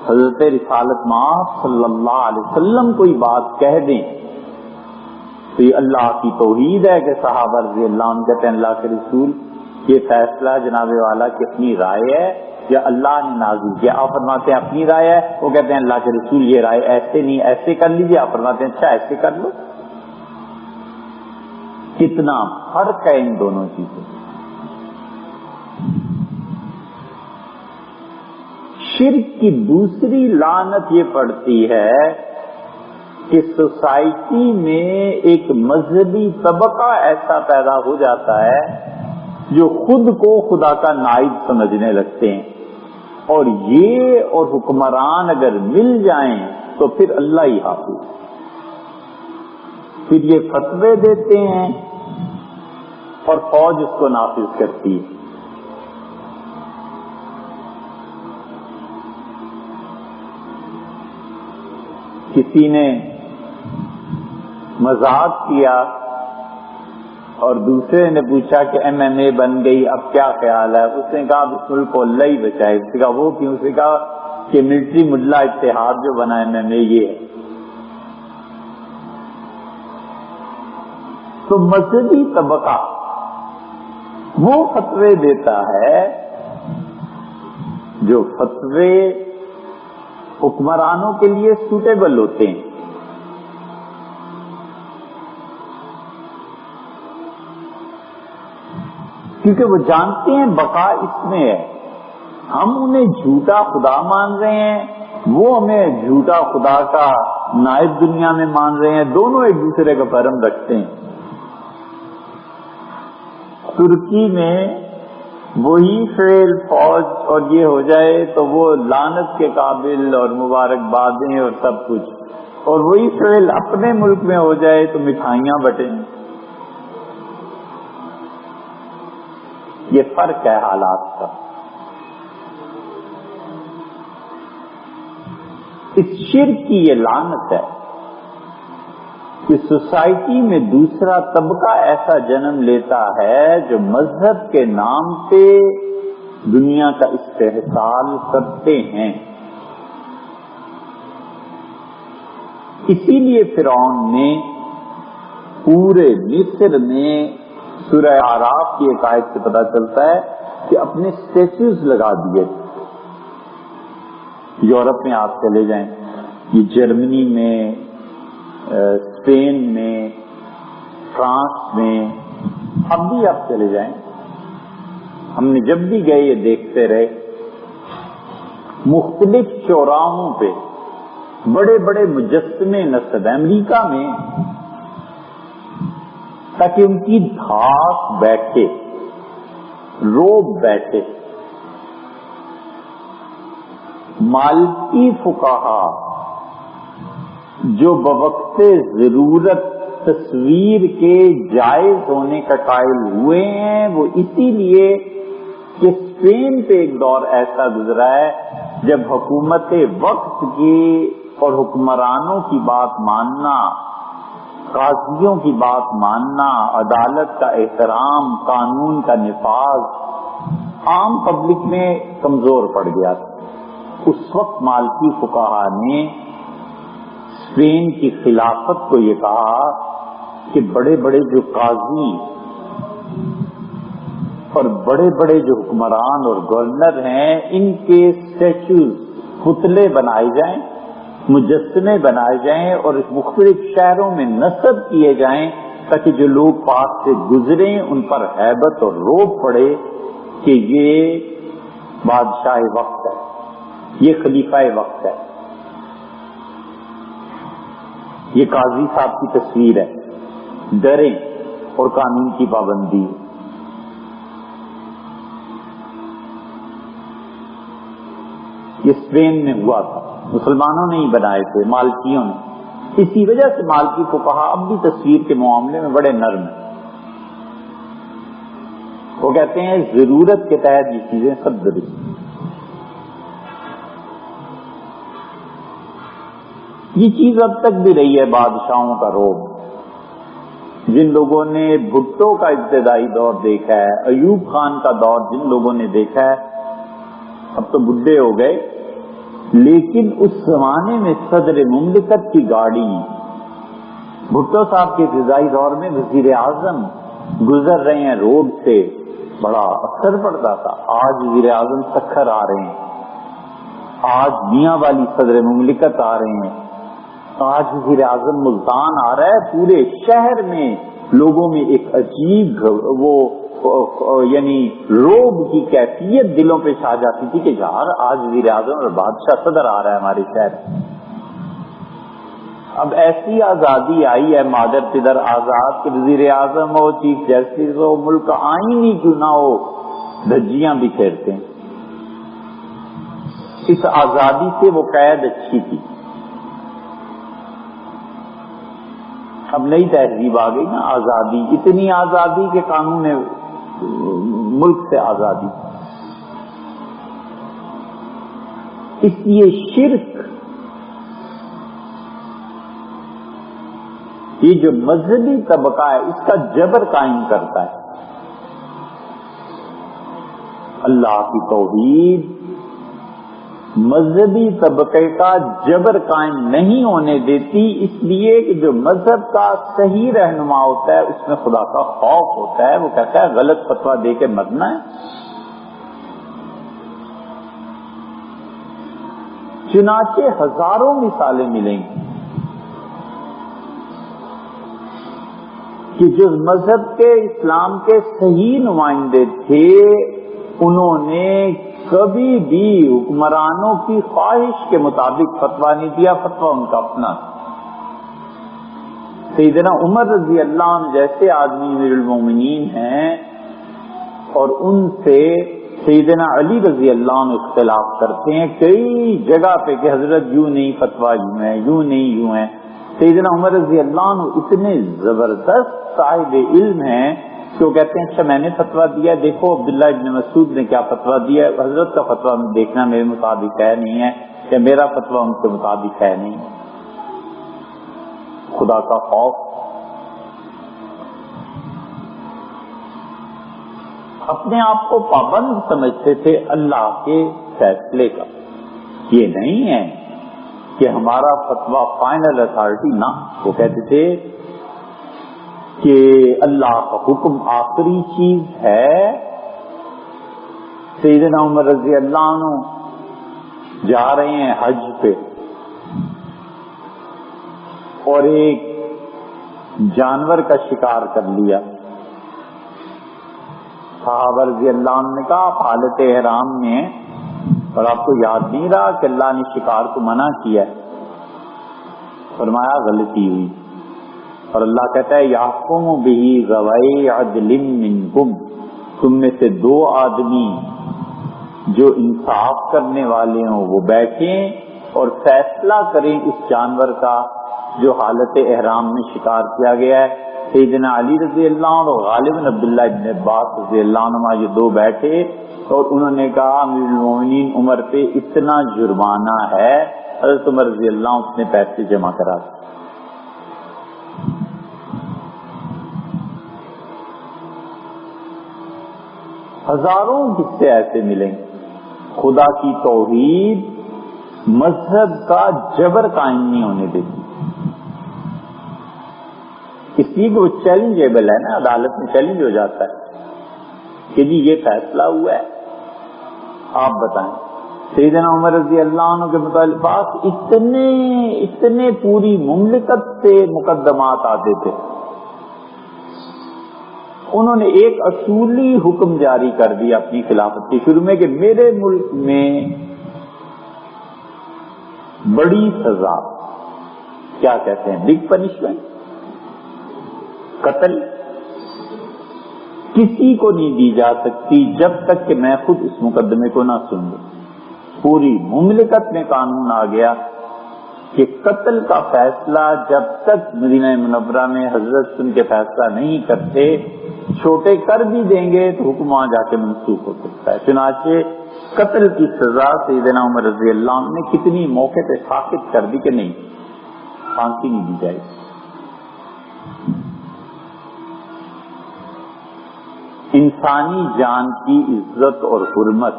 حضرت رسالت مآب صلی اللہ علیہ وسلم کوئی بات کہہ دیں تو یہ اللہ کی توحید ہے کہ صحابہ رضی اللہ عنہ کہتے ہیں اللہ کے رسول یہ فیصلہ جناب والا کی اپنی رائے ہے یا اللہ نے نازل کیا؟ آپ فرماتے ہیں اپنی رائے ہے، وہ کہتے ہیں اللہ کے رسول یہ رائے ایسے نہیں ایسے کر لیجیے، آپ فرماتے ہیں اچھا ایسے کر لو. کتنا فرق ہے ان دونوں چیزوں. شرک کی دوسری لعنت یہ پڑتی ہے کہ سوسائٹی میں ایک مذہبی طبقہ ایسا پیدا ہو جاتا ہے جو خود کو خدا کا نائب سمجھنے لگتے ہیں. اور یہ اور حکمران اگر مل جائیں تو پھر اللہ ہی حافظ. پھر یہ فتوے دیتے ہیں اور فوج اس کو نافذ کرتی ہے. کسی نے مذاق کیا اور دوسرے نے پوچھا کہ ایم این اے بن گئی اب کیا خیال ہے؟ اس نے کہا اس ملک کو اللہ ہی بچائے. اس نے کہا وہ کیوں؟ اس نے کہا کہ ملٹری ملا اتحاد جو بنا ایم این اے یہ ہے. تو مذہبی طبقہ وہ فتوے دیتا ہے جو فتوے حکمرانوں کے لیے سوٹیبل ہوتے ہیں. کیونکہ وہ جانتے ہیں بقا اس میں ہے. ہم انہیں جھوٹا خدا مان رہے ہیں، وہ ہمیں جھوٹا خدا کا نائب دنیا میں مان رہے ہیں. دونوں ایک دوسرے کا بھرم رکھتے ہیں. ترکی میں وہی فعل فوج اور یہ ہو جائے تو وہ لعنت کے قابل اور مبارکبادیں اور سب کچھ، اور وہی فعل اپنے ملک میں ہو جائے تو مٹھائیاں بٹیں. یہ فرق ہے حالات کا. اس شرک کی یہ لعنت ہے کہ سوسائٹی میں دوسرا طبقہ ایسا جنم لیتا ہے جو مذہب کے نام پہ دنیا کا استحصال کرتے ہیں. اسی لیے فرعون نے پورے مصر میں سورہ اعراف کی ایک آیت سے پتہ چلتا ہے کہ اپنے اسٹیچوز لگا دیے. یورپ میں آپ چلے جائیں، یہ جرمنی میں، اسپین میں، فرانس میں، اب بھی آپ چلے جائیں. ہم نے جب بھی گئے یہ دیکھتے رہے، مختلف چوراہوں پہ بڑے بڑے مجسمے نصب ہیں امریکہ میں، تاکہ ان کی دھاک بیٹھے، روب بیٹھے. مالکی فقہا جو بوقت ضرورت تصویر کے جائز ہونے کا قائل ہوئے ہیں، وہ اسی لیے کہ اسپین پہ ایک دور ایسا گزرا ہے جب حکومت وقت کی اور حکمرانوں کی بات ماننا، قاضیوں کی بات ماننا، عدالت کا احترام، قانون کا نفاذ عام پبلک میں کمزور پڑ گیا تھا. اس وقت مالکی فقہا نے اسپین کی خلافت کو یہ کہا کہ بڑے بڑے جو قاضی اور بڑے بڑے جو حکمران اور گورنر ہیں، ان کے اسٹیچوز، پتلے بنائے جائیں، مجسمے بنائے جائیں اور مختلف شہروں میں نصب کیے جائیں، تاکہ جو لوگ پاس سے گزریں ان پر ہیبت اور روب پڑے کہ یہ بادشاہ وقت ہے، یہ خلیفہ وقت ہے، یہ قاضی صاحب کی تصویر ہے. ڈریں اور قانون کی پابندی. یہ اسپین میں ہوا تھا، مسلمانوں نے ہی بنائے تھے، مالکیوں نے. اسی وجہ سے مالکی کو کہا اب بھی تصویر کے معاملے میں بڑے نرم ہیں. وہ کہتے ہیں ضرورت کے تحت یہ چیزیں سب درست. یہ چیز اب تک بھی رہی ہے بادشاہوں کا روب. جن لوگوں نے بھٹو کا ابتدائی دور دیکھا ہے، ایوب خان کا دور جن لوگوں نے دیکھا ہے، اب تو بڈھے ہو گئے، لیکن اس زمانے میں صدر مملکت کی گاڑی، بھٹو صاحب کے ابتدائی دور میں وزیر اعظم گزر رہے ہیں روڈ سے، بڑا اثر پڑتا تھا. آج وزیر اعظم سکھر آ رہے ہیں، آج میاں والی صدر مملکت آ رہے ہیں، آج وزیر اعظم ملتان آ رہا ہے. پورے شہر میں لوگوں میں ایک عجیب یعنی روب کی کیفیت دلوں پہ چھا جاتی تھی کہ یار آج وزیر اعظم اور بادشاہ صدر آ رہا ہے ہمارے شہر. اب ایسی آزادی آئی ہے، مادر پدر آزاد، کہ وزیر اعظم ہو، چیف جسٹس ہو، ملک کا آئین ہی کیوں نہ ہو، دھجیاں بکھیرتے ہیں. اس آزادی سے وہ قید اچھی تھی. اب نئی تہذیب آ گئی نا، آزادی، اتنی آزادی کہ قانون ملک سے آزادی. اس لیے شرک، یہ جو مذہبی طبقہ ہے اس کا جبر قائم کرتا ہے. اللہ کی توحید مذہبی طبقے کا جبر قائم نہیں ہونے دیتی، اس لیے کہ جو مذہب کا صحیح رہنما ہوتا ہے اس میں خدا کا خوف ہوتا ہے. وہ کہتا ہے غلط فتویٰ دے کے مرنا ہے. چنانچہ ہزاروں مثالیں ملیں گی کہ جو مذہب کے، اسلام کے صحیح نمائندے تھے، انہوں نے کبھی بھی حکمرانوں کی خواہش کے مطابق فتویٰ نہیں دیا. فتویٰ ان کا اپنا. سیدنا عمر رضی اللہ عنہ جیسے آدمی امیر المومنین ہیں اور ان سے سیدنا علی رضی اللہ عنہ اختلاف کرتے ہیں کئی جگہ پہ کہ حضرت یوں نہیں، فتویٰ یوں ہے، یوں نہیں یوں ہے. سیدنا عمر رضی اللہ عنہ اتنے زبردست صاحب علم ہیں کہ وہ کہتے ہیں اچھا میں نے فتویٰ دیا، دیکھو عبداللہ ابن مسعود نے کیا فتویٰ دیا، حضرت کا فتویٰ دیکھنا میرے مطابق ہے نہیں ہے، یا میرا فتویٰ ان کے مطابق ہے نہیں. خدا کا خوف. اپنے آپ کو پابند سمجھتے تھے اللہ کے فیصلے کا. یہ نہیں ہے کہ ہمارا فتویٰ فائنل اتھارٹی، نہ. وہ کہتے تھے کہ اللہ کا حکم آخری چیز ہے. سیدنا عمر رضی اللہ عنہ جا رہے ہیں حج پہ اور ایک جانور کا شکار کر لیا. صحابہ رضی اللہ عنہ نے کہا آپ حالت احرام میں ہیں اور آپ کو یاد نہیں رہا کہ اللہ نے شکار کو منع کیا ہے. فرمایا غلطی ہوئی. اور اللہ کہتا ہے یحکم بہ ذوی عدل منکم، تم میں سے دو آدمی جو انصاف کرنے والے ہوں وہ بیٹھیں اور فیصلہ کریں اس جانور کا جو حالت احرام میں شکار کیا گیا ہے. سیدنا علی رضی اللہ عنہ اور غالباً عبداللہ ابن عباس رضی اللہ عنہ یہ دو بیٹھے اور انہوں نے کہا امیر المومنین عمر پہ اتنا جرمانہ ہے. حضرت عمر رضی اللہ عنہ اس نے پیسے جمع کرا. ہزاروں قصے ایسے ملیں. خدا کی توحید مذہب کا جبر قائم نہیں ہونے دیتی. اس لیے کہ وہ چیلنجیبل ہے نا، عدالت میں چیلنج ہو جاتا ہے کہ جی یہ فیصلہ ہوا ہے، آپ بتائیں. سیدنا عمر رضی اللہ عنہ کے متعلق پاس اتنے پوری مملکت سے مقدمات آتے تھے. انہوں نے ایک اصولی حکم جاری کر دیا اپنی خلافت کے شروع میں کہ میرے ملک میں بڑی سزا، کیا کہتے ہیں، بگ پنشمنٹ، قتل، کسی کو نہیں دی جا سکتی جب تک کہ میں خود اس مقدمے کو نہ سن لوں. پوری مملکت میں قانون آ گیا کہ قتل کا فیصلہ جب تک مدینہ منورہ میں حضرت سن کے فیصلہ نہیں کرتے، چھوٹے کر بھی دیں گے تو حکم وہاں جا کے منسوخ ہو سکتا ہے. چنانچہ قتل کی سزا سیدنا عمر رضی اللہ عنہ نے کتنی موقع پہ ثابت کر دی کہ نہیں، پھانسی نہیں دی جائے. انسانی جان کی عزت اور حرمت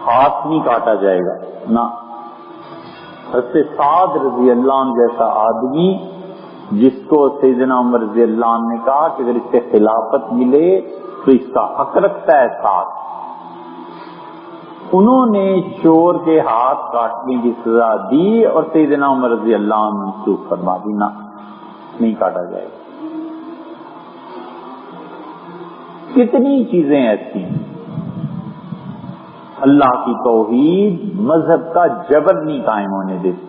ہاتھ نہیں کاٹا جائے گا نہ. حضرت سعد رضی اللہ عنہ جیسا آدمی جس کو سیدنا عمر رضی اللہ عنہ نے کہا کہ اگر اس سے خلافت ملے تو اس کا حق رکھتا ہے سعد، انہوں نے چور کے ہاتھ کاٹنے کی سزا دی اور سیدنا عمر رضی اللہ عنہ منسوخ فرما دی، نہ نہیں کاٹا جائے گا. کتنی چیزیں ایسی ہیں. اللہ کی توحید مذہب کا جبر نہیں قائم ہونے دیتی.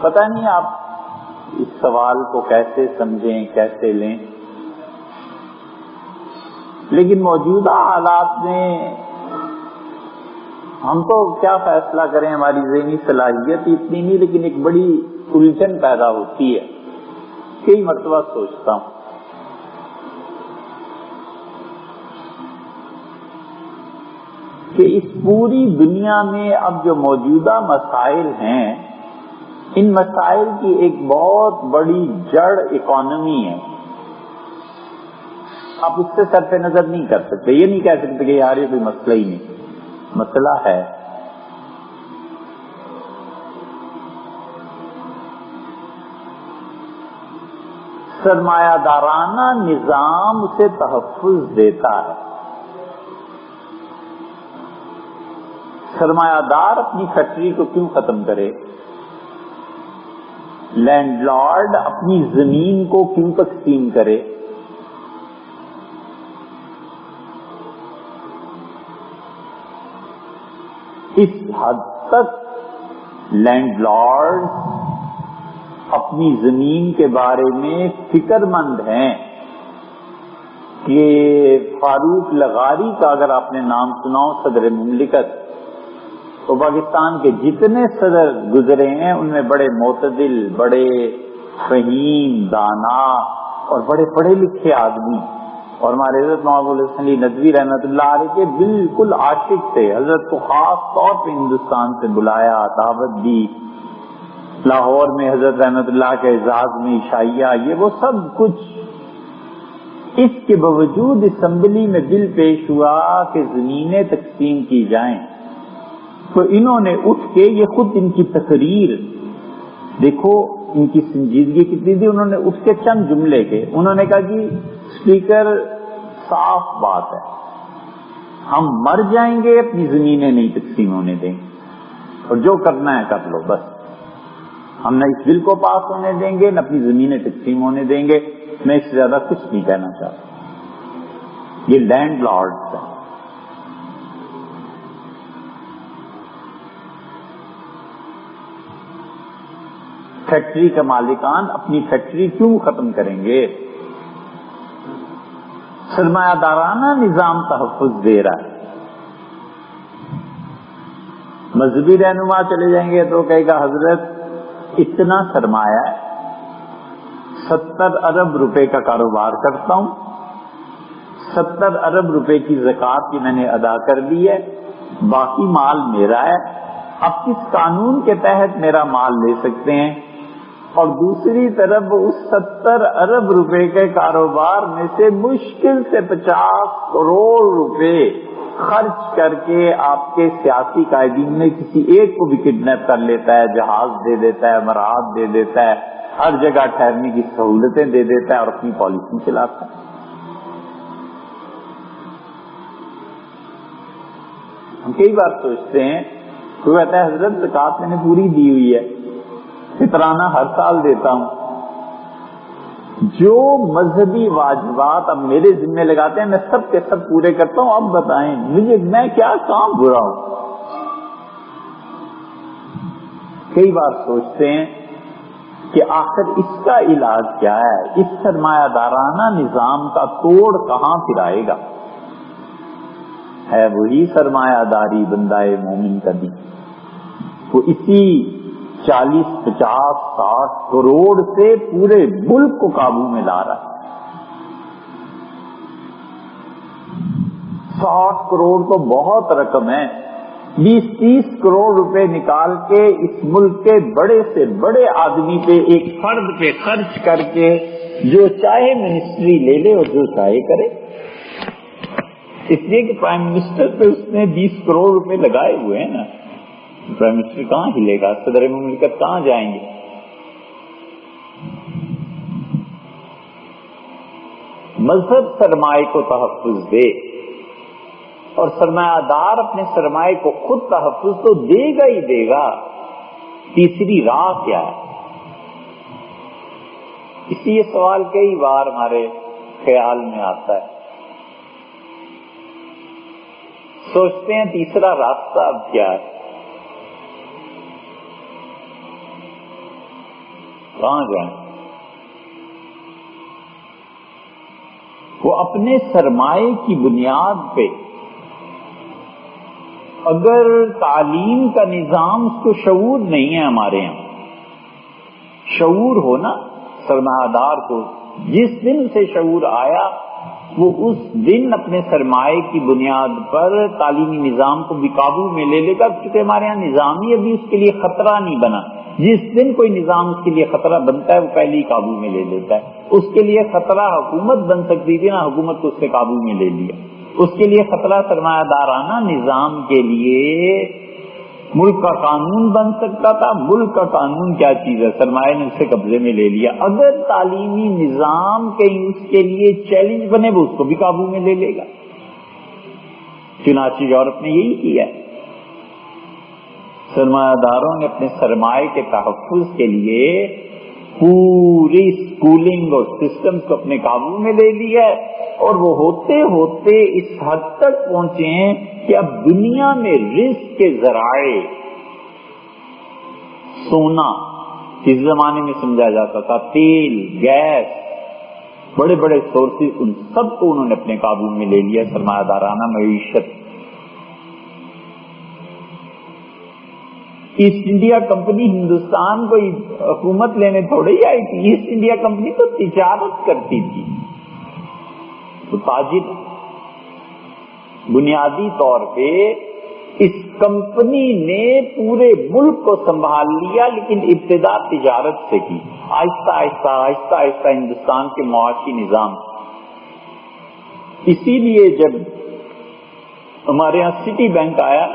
پتہ نہیں آپ اس سوال کو کیسے سمجھیں، کیسے لیں. لیکن موجودہ حالات میں ہم تو کیا فیصلہ کریں، ہماری ذہنی صلاحیت اتنی نہیں، لیکن ایک بڑی الجھن پیدا ہوتی ہے. کئی مرتبہ سوچتا ہوں کہ اس پوری دنیا میں اب جو موجودہ مسائل ہیں، ان مسائل کی ایک بہت بڑی جڑ اکانومی ہے. آپ اس سے صرف نظر نہیں کر سکتے، یہ نہیں کہہ سکتے کہ یار یہ کوئی مسئلہ ہی نہیں. مسئلہ ہے. سرمایہ دارانہ نظام اسے تحفظ دیتا ہے. سرمایہ دار اپنی فیکٹری کو کیوں ختم کرے؟ لینڈ لارڈ اپنی زمین کو کیوں تقسیم کرے؟ اس حد تک لینڈ لارڈ اپنی زمین کے بارے میں فکر مند ہیں کہ فاروق لغاری کا اگر آپ نے نام سنا ہو، صدر مملکت، تو پاکستان کے جتنے صدر گزرے ہیں ان میں بڑے معتدل، بڑے فہیم، دانا اور بڑے پڑھے لکھے آدمی، اور ہمارے حضرت مولانا ابوالحسن علی ندوی رحمۃ اللہ علیہ کے بالکل عاشق تھے. حضرت کو خاص طور پہ ہندوستان سے بلایا، دعوت دی. لاہور میں حضرت رحمۃ اللہ کے اعزاز میں عشائیہ، یہ وہ سب کچھ. اس کے باوجود اسمبلی میں بل پیش ہوا کہ زمینیں تقسیم کی جائیں، تو انہوں نے اٹھ کے، یہ خود ان کی تقریر دیکھو ان کی سنجیدگی کتنی تھی، انہوں نے اٹھ کے چند جملے کے انہوں نے کہا جی اسپیکر صاف بات ہے، ہم مر جائیں گے اپنی زمینیں نہیں تقسیم ہونے دیں گے، اور جو کرنا ہے کر لو، بس ہم نہ اس بل کو پاس ہونے دیں گے نہ اپنی زمینیں تقسیم ہونے دیں گے. میں اس سے زیادہ کچھ نہیں کہنا چاہتا. یہ لینڈ لارڈز ہیں. فیکٹری کے مالکان اپنی فیکٹری کیوں ختم کریں گے؟ سرمایہ دارانہ نظام تحفظ دے رہا ہے. مذہبی رہنما چلے جائیں گے تو کہے گا حضرت اتنا سرمایہ ہے، 70 ارب روپے کا کاروبار کرتا ہوں، 70 ارب روپے کی زکوٰۃ کی میں نے ادا کر دی ہے، باقی مال میرا ہے، اب کس قانون کے تحت میرا مال لے سکتے ہیں؟ اور دوسری طرف اس 70 ارب روپے کے کاروبار میں سے مشکل سے 50 کروڑ روپے خرچ کر کے آپ کے سیاسی قائدین میں کسی ایک کو بھی کڈنیپ کر لیتا ہے، جہاز دے دیتا ہے، امارات دے دیتا ہے، ہر جگہ ٹھہرنے کی سہولتیں دے دیتا ہے اور اپنی پالیسی چلاتا ہے. ہم کئی بار سوچتے ہیں، کوئی کہتا ہے حضرت زکوٰۃ میں نے پوری دی ہوئی ہے، فطرانہ ہر سال دیتا ہوں. جو مذہبی واجبات اب میرے ذمہ لگاتے ہیں میں سب کے سب پورے کرتا ہوں. اب بتائیں مجھے میں کیا کام برا ہوں؟ کئی بار سوچتے ہیں کہ آخر اس کا علاج کیا ہے؟ اس سرمایہ دارانہ نظام کا توڑ کہاں پھر آئے گا؟ ہے وہی سرمایہ داری بندہ مومن کا دین. وہ اسی 40، 50، 60 کروڑ سے پورے ملک کو قابو میں لا رہا ہے. 60 کروڑ تو بہت رقم ہے. 20-30 کروڑ روپے نکال کے اس ملک کے بڑے سے بڑے آدمی پہ، ایک فرد پہ خرچ کر کے جو چاہے منسٹری لے لے اور جو چاہے کرے. اس لیے کہ پرائم منسٹر پہ اس نے 20 کروڑ روپے لگائے ہوئے ہیں نا. پرائم منسٹر کہاں ہلے گا؟ صدر مملکت کہاں جائیں گے؟ مذہب سرمایہ کو تحفظ دے اور سرمایہ دار اپنے سرمایہ کو خود تحفظ تو دے گا ہی دے گا. تیسری راہ کیا ہے؟ اس لیے سوال کئی بار ہمارے خیال میں آتا ہے. سوچتے ہیں تیسرا راستہ اب کیا ہے؟ کہاں جائیں؟ وہ تو اپنے سرمایے کی بنیاد پہ اگر تعلیم کا نظام، اس کو شعور نہیں ہے ہمارے یہاں، شعور ہونا سرمایہ دار کو جس دن سے شعور آیا وہ اس دن اپنے سرمایے کی بنیاد پر تعلیمی نظام کو بھی قابو میں لے لے گا، کیونکہ ہمارے یہاں نظام ہی ابھی اس کے لیے خطرہ نہیں بنا۔ جس دن کوئی نظام اس کے لیے خطرہ بنتا ہے وہ پہلے ہی قابو میں لے لیتا ہے۔ اس کے لیے خطرہ حکومت بن سکتی تھی نا، حکومت کو اس سے قابو میں لے لیا۔ اس کے لیے خطرہ سرمایہ دارانہ نظام کے لیے ملک کا قانون بن سکتا تھا۔ ملک کا قانون کیا چیز ہے؟ سرمایہ نے اسے قبضے میں لے لیا۔ اگر تعلیمی نظام کہیں اس کے لیے چیلنج بنے وہ اس کو بھی قابو میں لے لے گا۔ چنانچہ یورپ نے یہی کیا ہے، سرمایہ داروں نے اپنے سرمایہ کے تحفظ کے لیے پوری اسکولنگ اور سسٹم کو اپنے قابو میں لے لیا ہے، اور وہ ہوتے ہوتے اس حد تک پہنچے ہیں کہ اب دنیا میں رزق کے ذرائع، سونا اس زمانے میں سمجھا جاتا تھا، تیل، گیس، بڑے بڑے سورسز، ان سب کو انہوں نے اپنے قابو میں لے لیا سرمایہ دارانہ معیشت۔ ایسٹ انڈیا کمپنی ہندوستان کو حکومت لینے تھوڑے ہی آئی تھی، ایسٹ انڈیا کمپنی تو تجارت کرتی تھی، تو تاجر بنیادی طور پہ اس کمپنی نے پورے ملک کو سنبھال لیا، لیکن ابتدا تجارت سے کی۔ آہستہ آہستہ آہستہ آہستہ ہندوستان کے معاشی نظام، اسی لیے جب ہمارے یہاں سٹی بینک آیا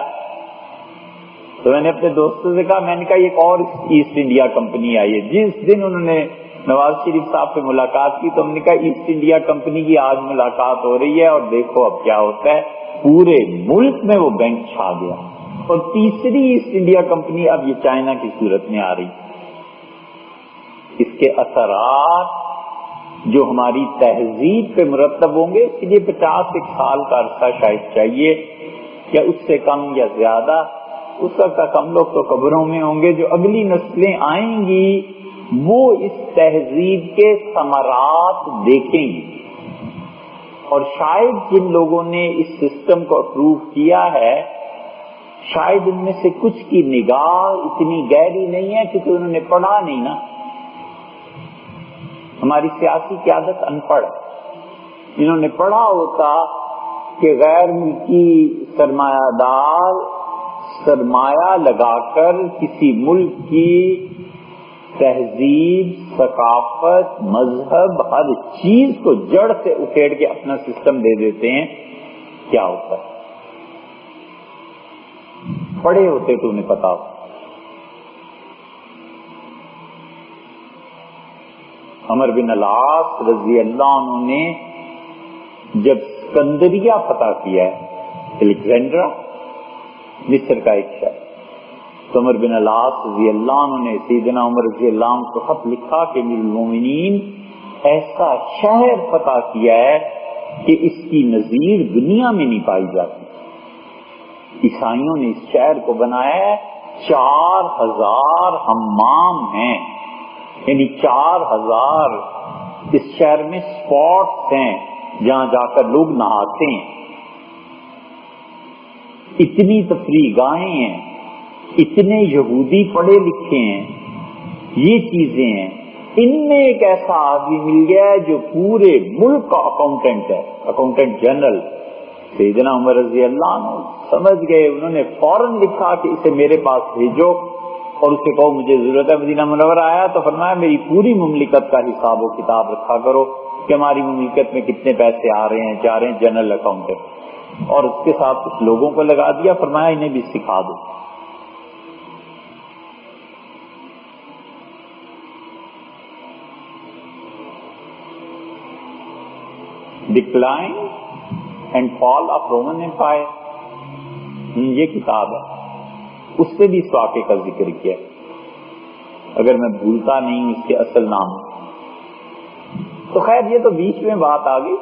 تو میں نے اپنے دوستوں سے کہا، میں نے کہا ایک اور ایسٹ انڈیا کمپنی آئی ہے۔ جس دن انہوں نے نواز شریف صاحب سے ملاقات کی تو ہم نے کہا ایسٹ انڈیا کمپنی کی آج ملاقات ہو رہی ہے، اور دیکھو اب کیا ہوتا ہے، پورے ملک میں وہ بینک چھا گیا۔ اور تیسری ایسٹ انڈیا کمپنی اب یہ چائنا کی صورت میں آ رہی۔ اس کے اثرات جو ہماری تہذیب پہ مرتب ہوں گے، اس کے لیے 50 سال کا عرصہ شاید چاہیے، یا اس سے کم یا زیادہ۔ اس وقت تک ہم لوگ تو قبروں میں ہوں گے، جو اگلی نسلیں آئیں گی وہ اس تہذیب کے ثمرات دیکھیں گی، اور شاید جن لوگوں نے اس سسٹم کو اپروو کیا ہے، شاید ان میں سے کچھ کی نگاہ اتنی گہری نہیں ہے کیونکہ انہوں نے پڑھا نہیں نا۔ ہماری سیاسی قیادت ان پڑھ ہے۔ انہوں نے پڑھا ہوتا کہ غیر ملکی سرمایہ دار سرمایہ لگا کر کسی ملک کی تہذیب، ثقافت، مذہب، ہر چیز کو جڑ سے اکھیڑ کے اپنا سسٹم دے دیتے ہیں، کیا ہوتا ہے؟ پڑھے ہوتے تو انہیں پتا ہو۔ عمر بن العاص رضی اللہ عنہ نے جب اسکندریہ فتح کیا ہے، الیگزینڈرا مصر کا ایک شہر، تو عمر بن العاص رضی اللہ عنہ نے سیدنا عمر رضی اللہ عنہ کو خط لکھا کہ امیر المومنین ایسا شہر فتح کیا ہے کہ اس کی نظیر دنیا میں نہیں پائی جاتی۔ عیسائیوں نے اس شہر کو بنایا ہے، 4000 حمام ہیں، یعنی 4000 اس شہر میں سپاٹس ہیں جہاں جا کر لوگ نہاتے ہیں، اتنی تفریح گاہیں ہیں، اتنے یہودی پڑھے لکھے ہیں، یہ چیزیں ہیں۔ ان میں ایک ایسا آدمی مل گیا ہے جو پورے ملک کا اکاؤنٹنٹ ہے، اکاؤنٹنٹ جنرل۔ سیدنا عمر رضی اللہ عنہ سمجھ گئے، انہوں نے فوراً لکھا کہ اسے میرے پاس بھیجو اور اسے کہو مجھے ضرورت ہے۔ مدینہ منورہ آیا تو فرمایا میری پوری مملکت کا حساب و کتاب رکھا کرو کہ ہماری مملکت میں کتنے پیسے آ رہے ہیں جا رہے ہیں، جنرل اکاؤنٹنٹ۔ اور اس کے ساتھ کچھ لوگوں کو لگا دیا، فرمایا انہیں بھی سکھا دو۔ Decline and fall of Roman Empire, یہ کتاب ہے، اس سے بھی اس واقعے کا ذکر کیا، اگر میں بھولتا نہیں اس کے اصل نام۔ تو خیر یہ تو بیچ میں بات آ گئی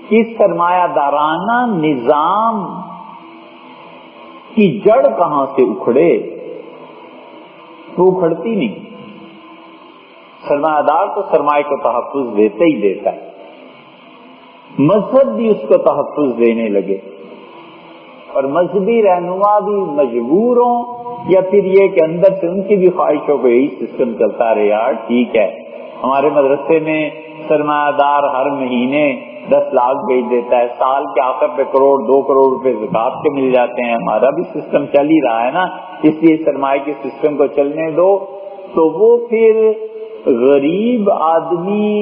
کہ سرمایہ دارانہ نظام کی جڑ کہاں سے اکھڑے، وہ اکھڑتی نہیں۔ سرمایہ دار تو سرمایہ کو تحفظ دیتا ہی دیتا ہے، مذہب بھی اس کو تحفظ دینے لگے، اور مذہبی رہنما بھی مجبور ہوں، یا پھر یہ کہ اندر سے ان کی بھی خواہشوں کو یہی سسٹم چلتا رہے، یار ٹھیک ہے ہمارے مدرسے میں سرمایہ دار ہر مہینے 10 لاکھ بھیج دیتا ہے، سال کے آخر پہ کروڑ 2 کروڑ روپے زکات کے مل جاتے ہیں، ہمارا بھی سسٹم چل ہی رہا ہے نا، اس لیے سرمایہ کے سسٹم کو چلنے دو۔ تو وہ پھر غریب آدمی،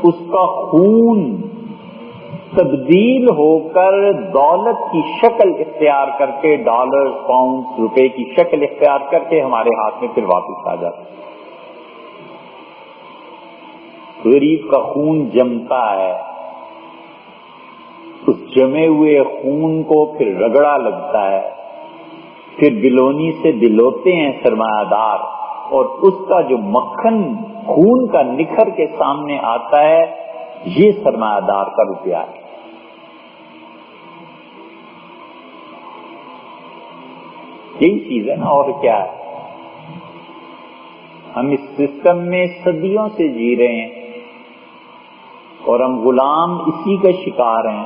اس کا خون تبدیل ہو کر دولت کی شکل اختیار کر کے، ڈالر پاؤنڈ روپے کی شکل اختیار کر کے ہمارے ہاتھ میں پھر واپس آ جاتا ہے۔ غریب کا خون جمتا ہے، اس جمے ہوئے خون کو پھر رگڑا لگتا ہے، پھر بلونی سے دلوتے ہیں سرمایہ دار، اور اس کا جو مکھن خون کا نکھر کے سامنے آتا ہے، یہ سرمایہ دار کا روپیہ ہے۔ یہی چیز ہے نا، اور کیا ہے؟ ہم اس سسٹم میں صدیوں سے جی رہے ہیں، اور ہم غلام اسی کا شکار ہیں،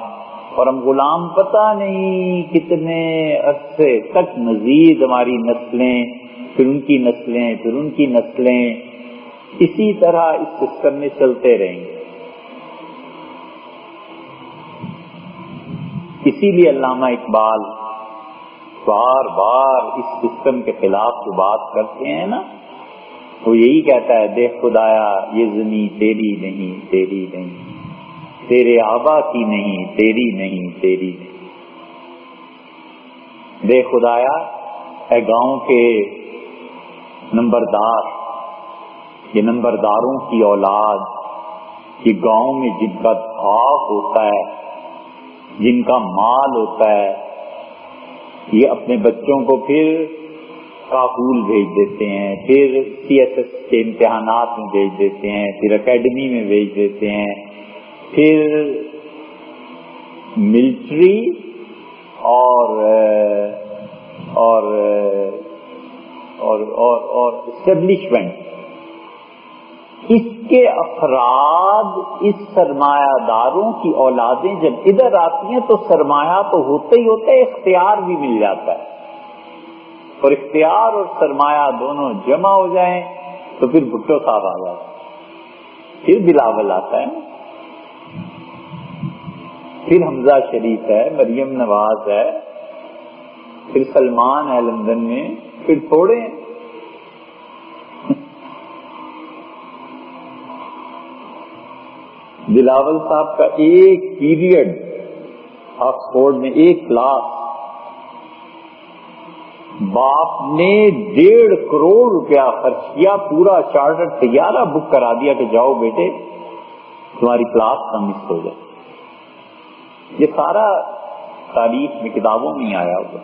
اور ہم غلام پتہ نہیں کتنے عرصے تک مزید ہماری نسلیں، پھر ان کی نسلیں، پھر ان کی نسلیں، اسی طرح اس سسٹم میں چلتے رہیں گے۔ اسی لیے علامہ اقبال بار بار اس سسٹم کے خلاف جو بات کرتے ہیں نا، وہ یہی کہتا ہے، دیکھ خدایا یہ زمین تیری نہیں، تیری نہیں، تیرے آبا کی نہیں، تیری نہیں، تیری نہیں۔ دیکھ خدایا اے گاؤں کے نمبردار، یہ نمبرداروں کی اولاد، یہ گاؤں میں جن کا دھاک ہوتا ہے، جن کا مال ہوتا ہے، یہ اپنے بچوں کو پھر کابل بھیج دیتے ہیں، پھر سی ایس ایس کے امتحانات میں بھیج دیتے ہیں، پھر اکیڈمی میں بھیج دیتے ہیں، پھر ملٹری اور اسٹیبلشمنٹ، اس کے افراد، اس سرمایہ داروں کی اولادیں جب ادھر آتی ہیں تو سرمایہ تو ہوتا ہی ہوتا ہے، اختیار بھی مل جاتا ہے، اور اختیار اور سرمایہ دونوں جمع ہو جائیں تو پھر بھٹو صاحب آ جاتا ہے، پھر بلاول آتا ہے، پھر حمزہ شریف ہے، مریم نواز ہے، پھر سلمان ہے لندن میں، پھر تھوڑے ہیں۔ بلاول صاحب کا ایک پیریڈ آکسفورڈ میں، ایک کلاس، باپ نے 1.5 کروڑ روپیہ خرچ کیا، پورا چارٹر طیارہ بک کرا دیا کہ جاؤ بیٹے تمہاری کلاس کا مس ہو جائے۔ یہ سارا تاریخ میں کتابوں میں آیا ہوا،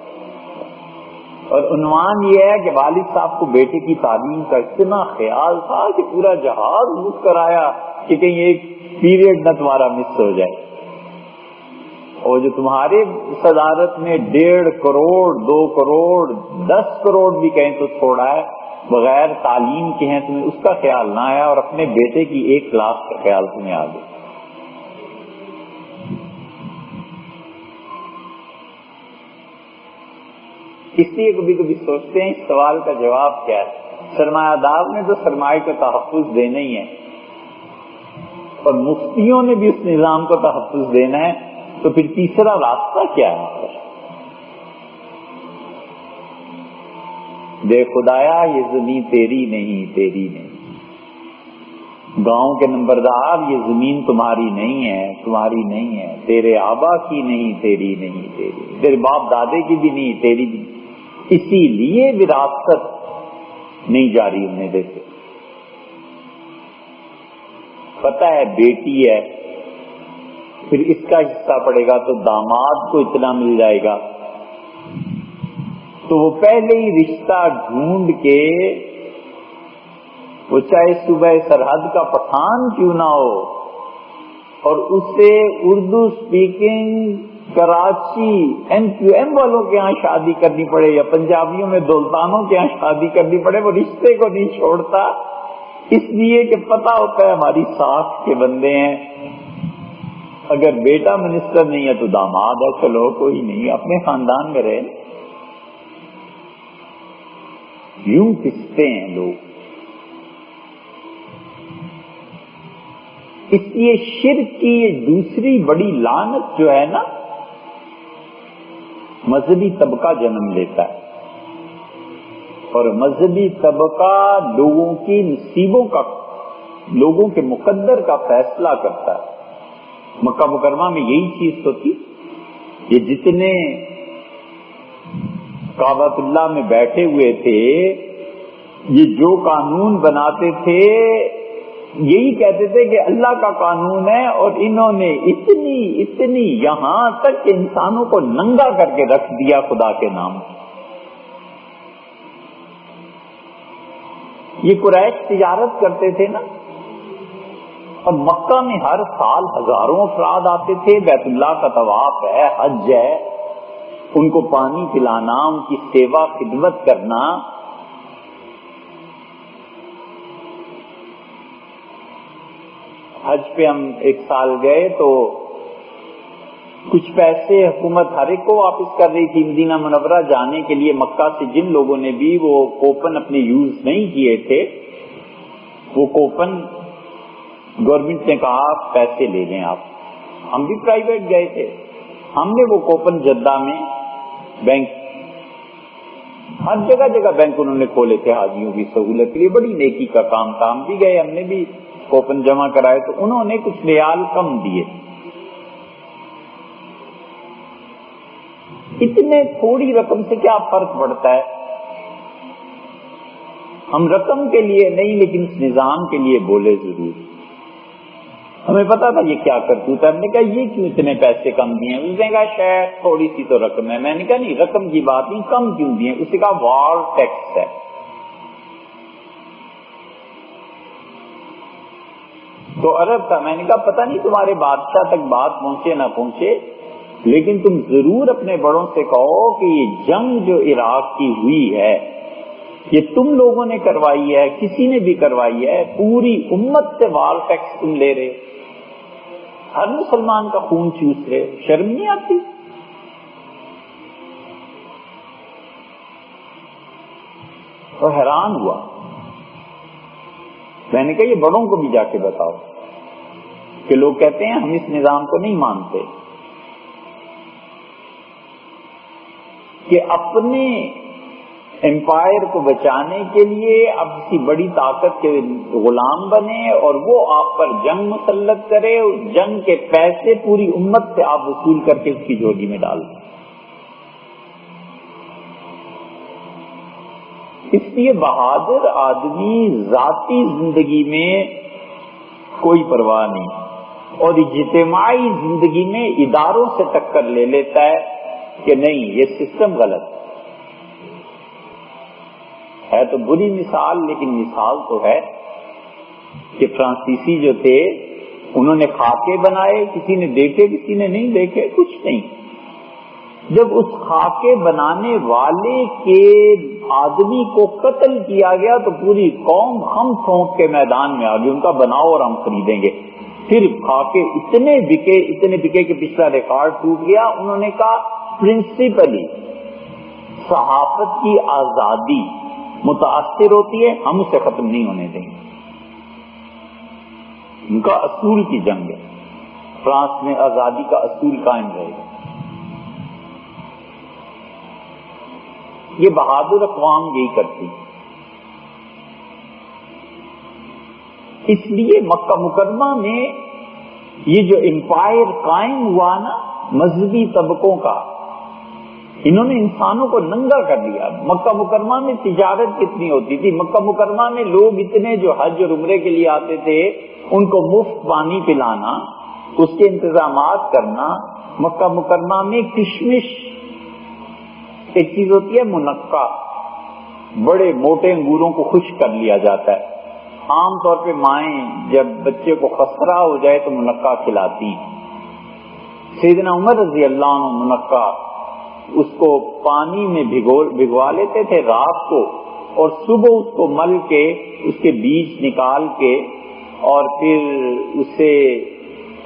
اور عنوان یہ ہے کہ والد صاحب کو بیٹے کی تعلیم کا اتنا خیال تھا کہ پورا جہاز بک کرایا کہ کہیں ایک پیریڈ نہ تمہارا مس ہو جائے، اور جو تمہارے صدارت میں 1.5 کروڑ 2 کروڑ 10 کروڑ بھی کہیں تو تھوڑا ہے، بغیر تعلیم کے ہیں، تمہیں اس کا خیال نہ آیا، اور اپنے بیٹے کی ایک کلاس کا خیال تمہیں آ گیا۔ اس لیے کبھی کبھی سوچتے ہیں اس سوال کا جواب کیا ہے؟ سرمایہ دار نے تو سرمایہ کا تحفظ دینا ہی ہے، اور مفتیوں نے بھی اس نظام کو تحفظ دینا ہے، تو پھر تیسرا راستہ کیا ہے؟ دیکھ خدایا یہ زمین تیری نہیں، تیری نہیں، گاؤں کے نمبردار یہ زمین تمہاری نہیں ہے، تمہاری نہیں ہے، تیرے آبا کی نہیں، تیری نہیں، تیری، تیرے باپ دادے کی بھی نہیں، تیری بھی، اسی لیے وراثت نہیں جاری ہونے دیتے۔ پتہ ہے بیٹی ہے، پھر اس کا حصہ پڑے گا تو داماد کو اتنا مل جائے گا، تو وہ پہلے ہی رشتہ ڈھونڈ کے، وہ چاہے صوبہ سرحد کا پٹھان کیوں نہ ہو، اور اسے اردو سپیکنگ کراچی NQM والوں کے ہاں شادی کرنی پڑے یا پنجابیوں میں دولتانوں کے ہاں شادی کرنی پڑے، وہ رشتے کو نہیں چھوڑتا، اس لیے کہ پتہ ہوتا ہے ہماری ساکھ کے بندے ہیں، اگر بیٹا منسٹر نہیں ہے تو داماد ہے، چلو کوئی نہیں، اپنے خاندان میں رہے۔ یوں پستے ہیں لوگ۔ اس لیے شرک کی یہ دوسری بڑی لعنت جو ہے نا، مذہبی طبقہ جنم لیتا ہے، اور مذہبی طبقہ لوگوں کی نصیبوں کا، لوگوں کے مقدر کا فیصلہ کرتا ہے۔ مکہ مکرمہ میں یہی چیز تو تھی، یہ جتنے کعبۃ اللہ میں بیٹھے ہوئے تھے، یہ جو قانون بناتے تھے یہی کہتے تھے کہ اللہ کا قانون ہے، اور انہوں نے اتنی یہاں تک کہ انسانوں کو ننگا کر کے رکھ دیا خدا کے نام۔ یہ قریش تجارت کرتے تھے نا، اور مکہ میں ہر سال ہزاروں افراد آتے تھے، بیت اللہ کا طواف ہے، حج ہے، ان کو پانی پلانا، ان کی سیوا خدمت کرنا۔ حج پہ ہم ایک سال گئے تو کچھ پیسے حکومت ہر ایک کو واپس کر رہی تھی مدینہ منورہ جانے کے لیے۔ مکہ سے جن لوگوں نے بھی وہ کوپن اپنے یوز نہیں کیے تھے، وہ کوپن گورنمنٹ نے کہا پیسے لے لیں آپ۔ ہم بھی پرائیویٹ گئے تھے، ہم نے وہ کوپن جدہ میں بینک، ہر جگہ بینک انہوں نے کھولے تھے حاجیوں کی سہولت کے لیے، بڑی نیکی کا کام تھا۔ ہم بھی گئے، ہم نے بھی کوپن جمع کرائے تو انہوں نے کچھ ریال کم دیے۔ اتنے تھوڑی رقم سے کیا فرق پڑتا ہے؟ ہم رقم کے لیے نہیں لیکن اس نظام کے لیے بولے ضرور۔ ہمیں پتا تھا یہ کیا کرتوت ہے، ہم نے کہا یہ کیوں اتنے پیسے کم دیے؟ اس نے کہا شاید تھوڑی سی تو رقم ہے۔ میں نے کہا نہیں، رقم کی بات نہیں، کم کیوں دیے؟ اس نے کہا وار ٹیکس ہے۔ تو عرب تھا، میں نے کہا پتہ نہیں تمہارے بادشاہ تک بات پہنچے نہ پہنچے، لیکن تم ضرور اپنے بڑوں سے کہو کہ یہ جنگ جو عراق کی ہوئی ہے یہ تم لوگوں نے کروائی ہے، کسی نے بھی کروائی ہے، پوری امت سے وار ٹیکس تم لے رہے، ہر مسلمان کا خون چوس رہے، شرم نہیں آتی؟ تو حیران ہوا، میں نے کہا یہ بڑوں کو بھی جا کے بتاؤ کہ لوگ کہتے ہیں ہم اس نظام کو نہیں مانتے، کہ اپنے امپائر کو بچانے کے لیے اب کسی بڑی طاقت کے غلام بنے اور وہ آپ پر جنگ مسلط کرے، اور جنگ کے پیسے پوری امت سے آپ وصول کر کے اس کی جوڑی میں ڈال دیں۔ اس لیے بہادر آدمی ذاتی زندگی میں کوئی پرواہ نہیں، اور اجتماعی زندگی میں اداروں سے ٹکر لے لیتا ہے کہ نہیں یہ سسٹم غلط ہے۔ تو بری مثال، لیکن مثال تو ہے کہ فرانسیسی جو تھے انہوں نے خاکے بنائے، کسی نے دیکھے کسی نے نہیں دیکھے، کچھ نہیں۔ جب اس خاکے بنانے والے کے آدمی کو قتل کیا گیا تو پوری قوم ہم ٹھونک کے میدان میں آ گئی، ان کا بناؤ اور ہم خریدیں گے۔ پھر خاکے اتنے بکے کہ پچھلا ریکارڈ ٹوٹ گیا۔ انہوں نے کہا پرنسپلی صحافت کی آزادی متاثر ہوتی ہے، ہم اسے ختم نہیں ہونے دیں گے۔ ان کا اصول کی جنگ ہے، فرانس میں آزادی کا اصول قائم رہے گا۔ یہ بہادر اقوام یہی کرتی۔ اس لیے مکہ مکرمہ میں یہ جو امپائر قائم ہوا نا مذہبی طبقوں کا، انہوں نے انسانوں کو ننگا کر دیا۔ مکہ مکرمہ میں تجارت کتنی ہوتی تھی، مکہ مکرمہ میں لوگ اتنے جو حج اور عمرے کے لیے آتے تھے ان کو مفت پانی پلانا، اس کے انتظامات کرنا۔ مکہ مکرمہ میں کشمش ایک چیز ہوتی ہے منقع، بڑے موٹے انگوروں کو خشک کر لیا جاتا ہے۔ عام طور پہ مائیں جب بچے کو خسرہ ہو جائے تو منقع کھلاتی ہیں۔ سیدنا عمر رضی اللہ عنہ منقع اس کو پانی میں بھگوا لیتے تھے رات کو، اور صبح اس کو مل کے اس کے بیج نکال کے اور پھر اسے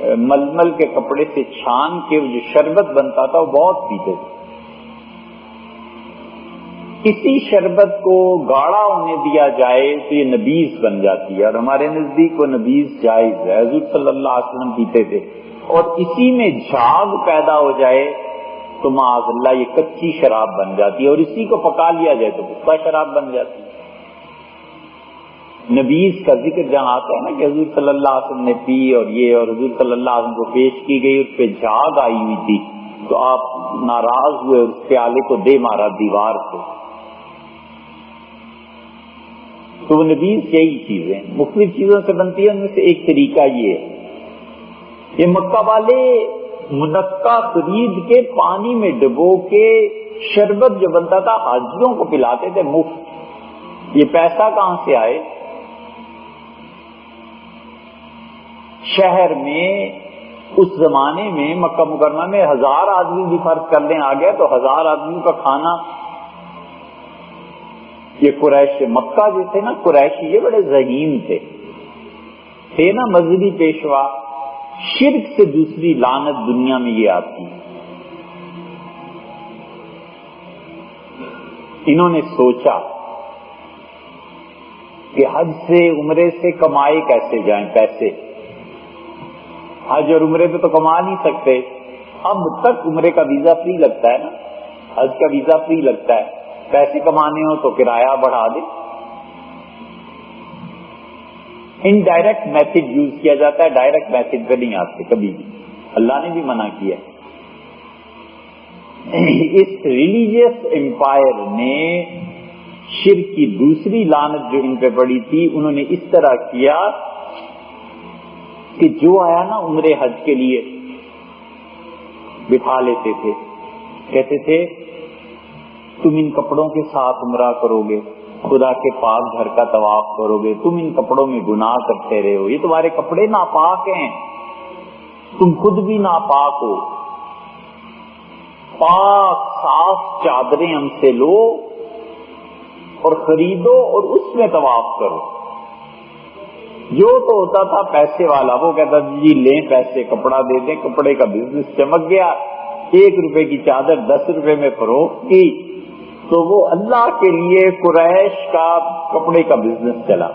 ململ کے کپڑے سے چھان کے جو شربت بنتا تھا وہ بہت پیتے تھے. کسی شربت کو گاڑھا ہونے دیا جائے تو یہ نبیذ بن جاتی ہے، اور ہمارے نزدیک وہ نبیذ جائز ہے. حضور صلی اللہ علیہ وسلم پیتے تھے. اور اسی میں جھاگ پیدا ہو جائے تو معاذ اللہ یہ کچی شراب بن جاتی ہے، اور اسی کو پکا لیا جائے تو پختہ شراب بن جاتی ہے. نبیذ کا ذکر جہاں آتا ہے نا کہ حضور صلی اللہ علیہ وسلم نے پی اور یہ، اور حضور صلی اللہ علیہ وسلم کو پیش کی گئی، اس پہ جھاگ آئی ہوئی تھی تو آپ ناراض ہوئے، اس پیالے کو دے مارا دیوار کو. تو وہ نبیذ یہی چیزیں مختلف چیزوں سے بنتی ہے. ان میں سے ایک طریقہ یہ ہے، یہ مکہ والے منقع خرید کے پانی میں ڈبو کے شربت جو بنتا تھا حاجیوں کو پلاتے تھے مفت. یہ پیسہ کہاں سے آئے؟ شہر میں اس زمانے میں مکہ مکرمہ میں 1000 آدمی بھی فرض کر لیں آ گیا تو 1000 آدمیوں کا کھانا. یہ قریش مکہ جو تھے نا، قریشی یہ بڑے ذہین تھے نا، مذہبی پیشوا. شرک سے دوسری لعنت دنیا میں یہ آتی ہے. انہوں نے سوچا کہ حج سے عمرے سے کمائے کیسے جائیں پیسے. حج اور عمرے پہ تو کما نہیں سکتے. اب تک عمرے کا ویزا فری لگتا ہے نا، حج کا ویزا فری لگتا ہے. پیسے کمانے ہو تو کرایہ بڑھا دے. انڈائریکٹ میتھڈ یوز کیا جاتا ہے، ڈائریکٹ میتھڈ پہ نہیں آتے کبھی بھی. اللہ نے بھی منع کیا. اس ریلیجیس امپائر نے شرک کی دوسری لعنت جو ان پہ پڑی تھی، انہوں نے اس طرح کیا کہ جو آیا نا عمرے حج کے لیے بٹھا لیتے تھے، کہتے تھے تم ان کپڑوں کے ساتھ عمرہ کرو گے، خدا کے پاک گھر کا طواف کرو گے، تم ان کپڑوں میں گناہ کرتے رہے ہو، یہ تمہارے کپڑے ناپاک ہیں، تم خود بھی ناپاک ہو، پاک صاف چادریں ہم سے لو اور خریدو اور اس میں طواف کرو. جو تو ہوتا تھا پیسے والا وہ کہتا تھا جی لیں پیسے، کپڑا دے دیں. کپڑے کا بزنس چمک گیا. 1 روپے کی چادر 10 روپے میں فروخت کی تو وہ اللہ کے لیے قریش کا کپڑے کا بزنس چلا.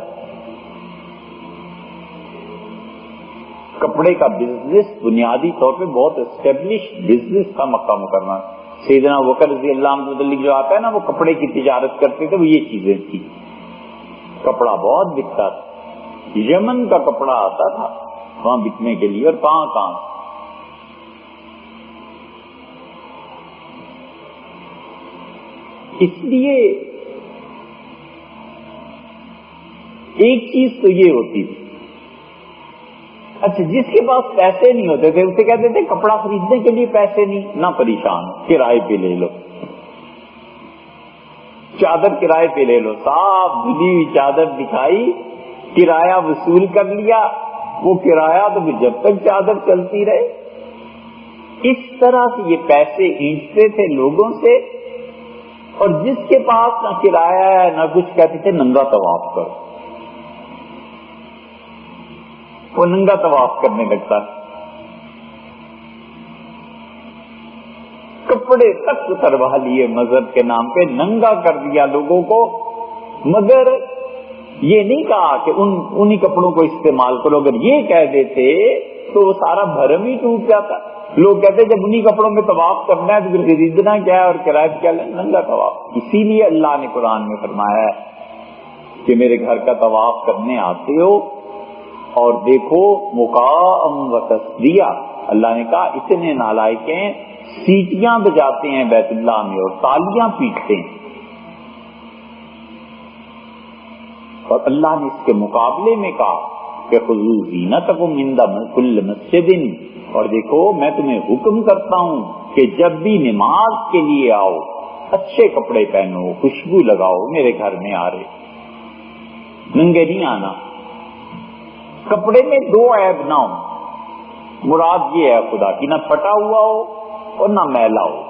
کپڑے کا بزنس بنیادی طور پہ بہت اسٹیبلش بزنس تھا مکہ مکرمہ. سیدنا ابوبکر رضی اللہ عنہ متعلق جو آتا ہے نا، وہ کپڑے کی تجارت کرتے تھے، وہ یہ چیزیں تھی. کپڑا بہت بکتا تھا. یمن کا کپڑا آتا تھا وہاں بکنے کے لیے، اور کہاں کہاں. اس لیے ایک چیز تو یہ ہوتی تھی. اچھا، جس کے پاس پیسے نہیں ہوتے تھے اسے کہتے تھے کپڑا خریدنے کے لیے پیسے نہیں، نہ پریشان، کرائے پہ لے لو، چادر کرائے پہ لے لو. صاف دھلی ہوئی چادر دکھائی، کرایہ وصول کر لیا. وہ کرایہ تو جب تک چادر چلتی رہے. اس طرح سے یہ پیسے اینٹتے تھے لوگوں سے. اور جس کے پاس نہ کرایہ ہے نہ کچھ، کہتے تھے ننگا طواف کرو. وہ ننگا طواف کرنے لگتا. کپڑے تک اتروا لیے مذہب کے نام پہ، ننگا کر دیا لوگوں کو. مگر یہ نہیں کہا کہ انہی کپڑوں کو استعمال کرو. اگر یہ کہہ دیتے تو وہ سارا بھرم ہی ٹوٹ جاتا. لوگ کہتے جب انہی کپڑوں میں طواف کرنا ہے تو پھر خریدنا کیا ہے اور کرایہ کیا لینا، ننگا طواف. اسی لیے اللہ نے قرآن میں فرمایا ہے کہ میرے گھر کا طواف کرنے آتے ہو اور دیکھو مقام و تصدیہ. اللہ نے کہا اتنے نالائق ہیں، سیٹیاں بجاتے ہیں بیت اللہ میں اور تالیاں پیٹتے ہیں. اور اللہ نے اس کے مقابلے میں کہا کہ خذوا زینتکم عند کل مسجد. اور دیکھو میں تمہیں حکم کرتا ہوں کہ جب بھی نماز کے لیے آؤ اچھے کپڑے پہنو، خوشبو لگاؤ. میرے گھر میں آ رہے ننگے نہیں آنا. کپڑے میں 2 عیب نہ ہو. مراد یہ ہے خدا کی، نہ پھٹا ہوا ہو اور نہ میلا ہو.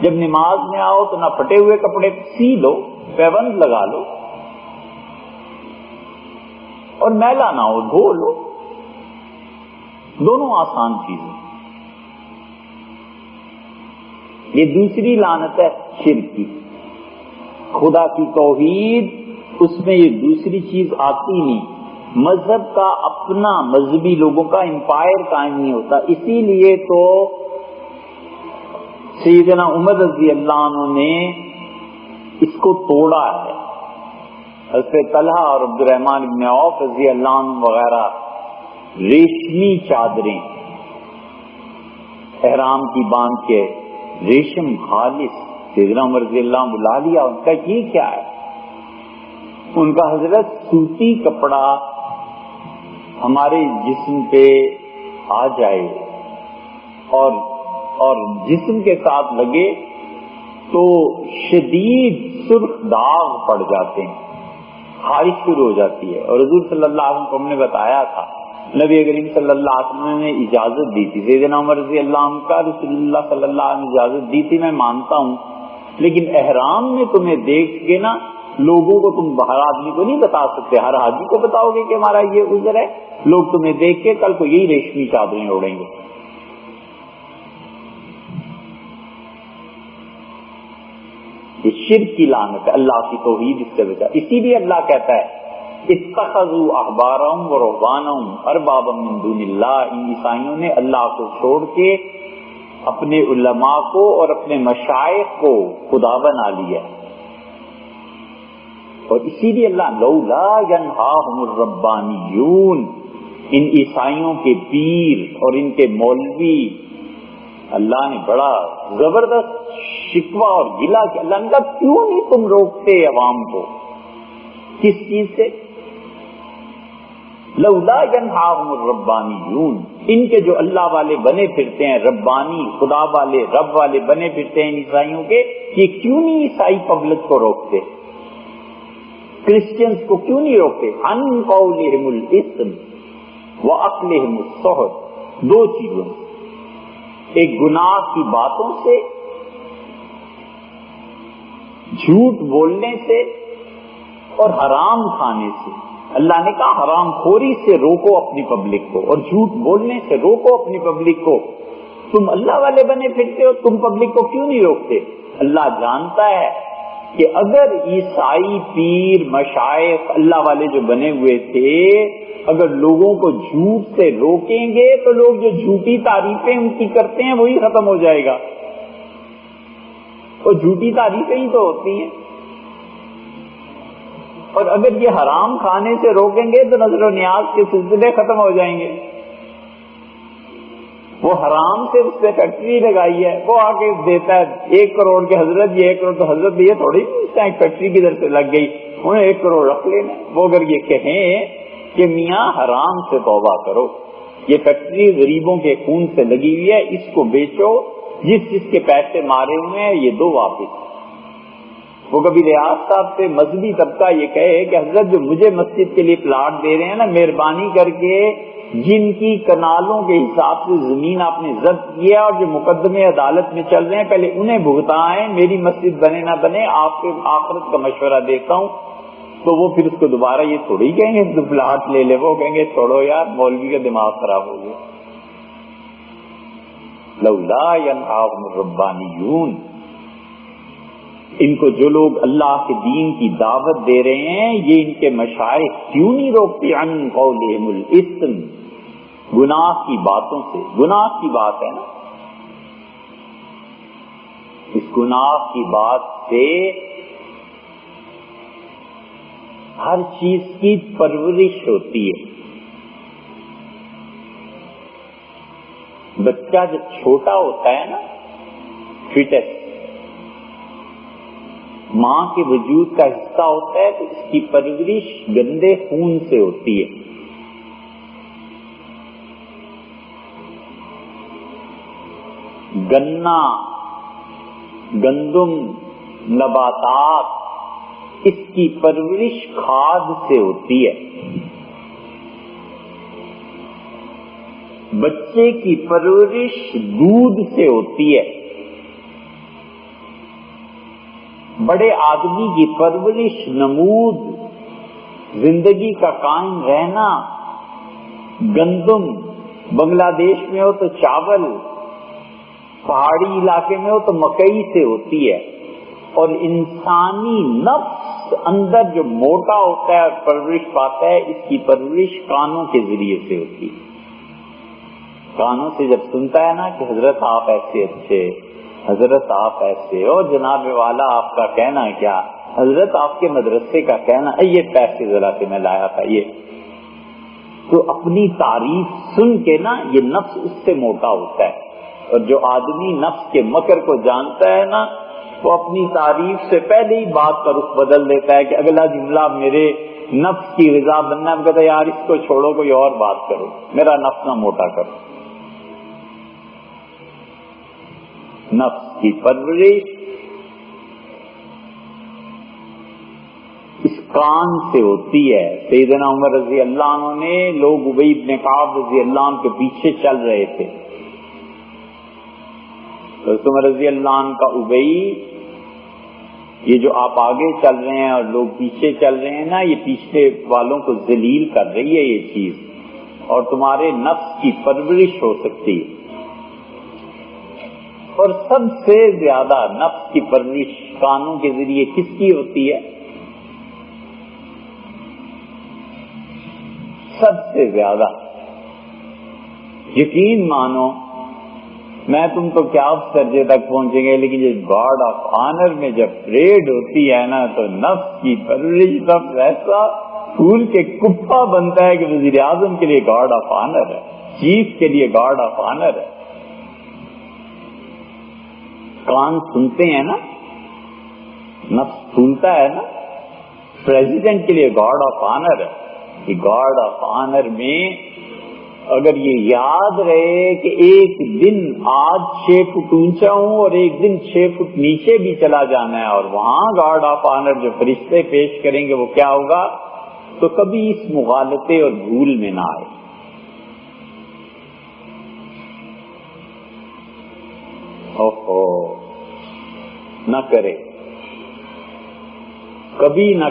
جب نماز میں آؤ تو نہ پھٹے ہوئے کپڑے سی لو، پیبند لگا لو، اور میلا نہ ہو، دھو لو. دونوں آسان چیزیں. یہ دوسری لعنت ہے شرک کی. خدا کی توحید اس میں یہ دوسری چیز آتی نہیں. مذہب کا اپنا مذہبی لوگوں کا امپائر قائم نہیں ہوتا. اسی لیے تو سیدنا عمر رضی اللہ عنہ نے اس کو توڑا ہے. حضرت طلحہ اور عبد الرحمن بن عوف رضی اللہ عنہ وغیرہ ریشمی چادریں احرام کی باندھ کے ریشم خالص سیدنا عمر رضی اللہ عنہ بلا لیا. ان کا یہ کیا ہے؟ ان کا حضرت سوتی کپڑا ہمارے جسم پہ آ جائے اور جسم کے ساتھ لگے تو شدید سرخ داغ پڑ جاتے ہیں، خارش شروع ہو جاتی ہے. اور حضور صلی اللہ علیہ وسلم کو ہم نے بتایا تھا، نبی کریم صلی اللہ علیہ وسلم نے اجازت دی تھی. سیدنا عمر رضی اللہ عنہ کا رسول اللہ صلی اللہ علیہ وسلم نے اجازت دی تھی، میں مانتا ہوں، لیکن احرام میں تمہیں دیکھ کے نا لوگوں کو تم ہر آدمی کو نہیں بتا سکتے. ہر حاجی کو بتاؤ گے کہ ہمارا یہ عذر ہے، لوگ تمہیں دیکھ کے کل کو یہی ریشمی چادریں اوڑیں گے. یہ شرک کی لعنت ہے، اللہ کی توحید اس سے بچا. اسی لیے اللہ کہتا ہے اتخذوا احبارهم ورهبانهم اربابا من دون اللہ. ان عیسائیوں نے اللہ کو چھوڑ کے اپنے علماء کو اور اپنے مشائخ کو خدا بنا لیا. اور اسی لیے اللہ لولا ینہاہم الربانیون، ان عیسائیوں کے پیر اور ان کے مولوی، اللہ نے بڑا زبردست شکوہ اور گلہ کیا. اللہ نے کہا کیوں نہیں تم روکتے عوام کو کس چیز سے؟ لولا ینہاہم الربانیون، ان کے جو اللہ والے بنے پھرتے ہیں، ربانی خدا والے رب والے بنے پھرتے ہیں عیسائیوں کے، یہ کیوں نہیں عیسائی پبلک کو روکتے؟ کرسچنز کو کیوں نہیں روکتے؟ ان قولہم الاثم واکلہم السحت. دو چیزوں، ایک گناہ کی باتوں سے، جھوٹ بولنے سے اور حرام کھانے سے. اللہ نے کہا حرام خوری سے روکو اپنی پبلک کو اور جھوٹ بولنے سے روکو اپنی پبلک کو. تم اللہ والے بنے پھرتے ہو، تم پبلک کو کیوں نہیں روکتے؟ اللہ جانتا ہے کہ اگر عیسائی پیر مشائخ اللہ والے جو بنے ہوئے تھے اگر لوگوں کو جھوٹ سے روکیں گے تو لوگ جو جھوٹی تعریفیں ان کی کرتے ہیں وہی ختم ہو جائے گا. اور جھوٹی تعریفیں ہی تو ہوتی ہیں. اور اگر یہ حرام کھانے سے روکیں گے تو نظر و نیاز کے سلسلے ختم ہو جائیں گے. وہ حرام سے اس نے فیکٹری لگائی ہے، وہ آ کے دیتا ہے 1 کروڑ کے حضرت یہ 1 کروڑ، تو حضرت یہ تھوڑی ایک فیکٹری کی طرف سے لگ گئی انہیں 1 کروڑ رکھ لینا. وہ اگر یہ کہیں کہ میاں حرام سے توبہ کرو، یہ فیکٹری غریبوں کے خون سے لگی ہوئی ہے، اس کو بیچو، جس کے پیسے مارے ہوئے ہیں یہ دو واپس. وہ کبھی ریاض صاحب سے مذہبی طبقہ یہ کہے کہ حضرت جو مجھے مسجد کے لیے پلاٹ دے رہے ہیں نا، مہربانی کر کے جن کی کنالوں کے حساب سے زمین آپ نے ضبط کیا اور جو مقدمے عدالت میں چل رہے ہیں پہلے انہیں بھگتائیں، میری مسجد بنے نہ بنے آپ کے آخرت کا مشورہ دیتا ہوں. تو وہ پھر اس کو دوبارہ یہ تھوڑی کہیں گے تو پلاٹ لے لے، وہ کہیں گے چھوڑو یار مولوی کا دماغ خراب ہو گیا. لولا ینہاہم الربانیون، ان کو جو لوگ اللہ کے دین کی دعوت دے رہے ہیں یہ ان کے مشائخ کیوں نہیں روکتے؟ عن قولہم الاثم، گناہ کی باتوں سے. گناہ کی بات ہے نا، اس گناہ کی بات سے ہر چیز کی پرورش ہوتی ہے. بچہ جب چھوٹا ہوتا ہے نا، فٹس ماں کے وجود کا حصہ ہوتا ہے، تو اس کی پرورش گندے خون سے ہوتی ہے. گنا، گندم، نباتات، اس کی پرورش کھاد سے ہوتی ہے. بچے کی پرورش دودھ سے ہوتی ہے. بڑے آدمی کی پرورش نمود، زندگی کا قائم رہنا، گندم بنگلہ دیش میں ہو تو چاول، پہاڑی علاقے میں ہو تو مکئی سے ہوتی ہے. اور انسانی نفس اندر جو موٹا ہوتا ہے اور پرورش پاتا ہے، اس کی پرورش کانوں کے ذریعے سے ہوتی ہے. کانوں سے جب سنتا ہے نا کہ حضرت آپ ایسے اچھے، حضرت آپ ایسے، اور جناب والا آپ کا کہنا کیا، حضرت آپ کے مدرسے کا کہنا، یہ پیسے ذرا سے میں لایا تھا یہ، تو اپنی تعریف سن کے نا یہ نفس اس سے موٹا ہوتا ہے. اور جو آدمی نفس کے مکر کو جانتا ہے نا، وہ اپنی تعریف سے پہلے ہی بات کا رخ بدل دیتا ہے کہ اگلا جملہ میرے نفس کی رضا بننا ہے. کہتا ہے یار اس کو چھوڑو، کوئی اور بات کرو، میرا نفس نہ موٹا کرو. نفس کی پرورش اس کان سے ہوتی ہے. سیدنا عمر رضی اللہ عنہ نے، لوگ ابی بن کعب رضی اللہ عنہ کے پیچھے چل رہے تھے. عمر رضی اللہ عنہ کا ابی، یہ جو آپ آگے چل رہے ہیں اور لوگ پیچھے چل رہے ہیں نا، یہ پیچھے والوں کو ذلیل کر رہی ہے یہ چیز، اور تمہارے نفس کی پرورش ہو سکتی ہے. اور سب سے زیادہ نفس کی پرورش کانوں کے ذریعے کس کی ہوتی ہے؟ سب سے زیادہ. یقین مانو میں تم تو کیا اس درجے تک پہنچیں گے، لیکن یہ گارڈ آف آنر میں جب پریڈ ہوتی ہے نا تو نفس کی پرورش نفس ایسا پھول کے کپا بنتا ہے کہ وزیر اعظم کے لیے گارڈ آف آنر ہے، چیف کے لیے گارڈ آف آنر ہے. کان سنتے ہیں نا، نفس سنتا ہے نا، پریزیڈنٹ کے لیے گارڈ آف آنر ہے. یہ گارڈ آف آنر میں اگر یہ یاد رہے کہ ایک دن آج 6 فٹ اونچا ہوں اور ایک دن 6 فٹ نیچے بھی چلا جانا ہے، اور وہاں گارڈ آف آنر جو فرشتے پیش کریں گے وہ کیا ہوگا، تو کبھی اس مغالطے اور بھول میں نہ آئے. اوہو، نہ کرے، کبھی نہ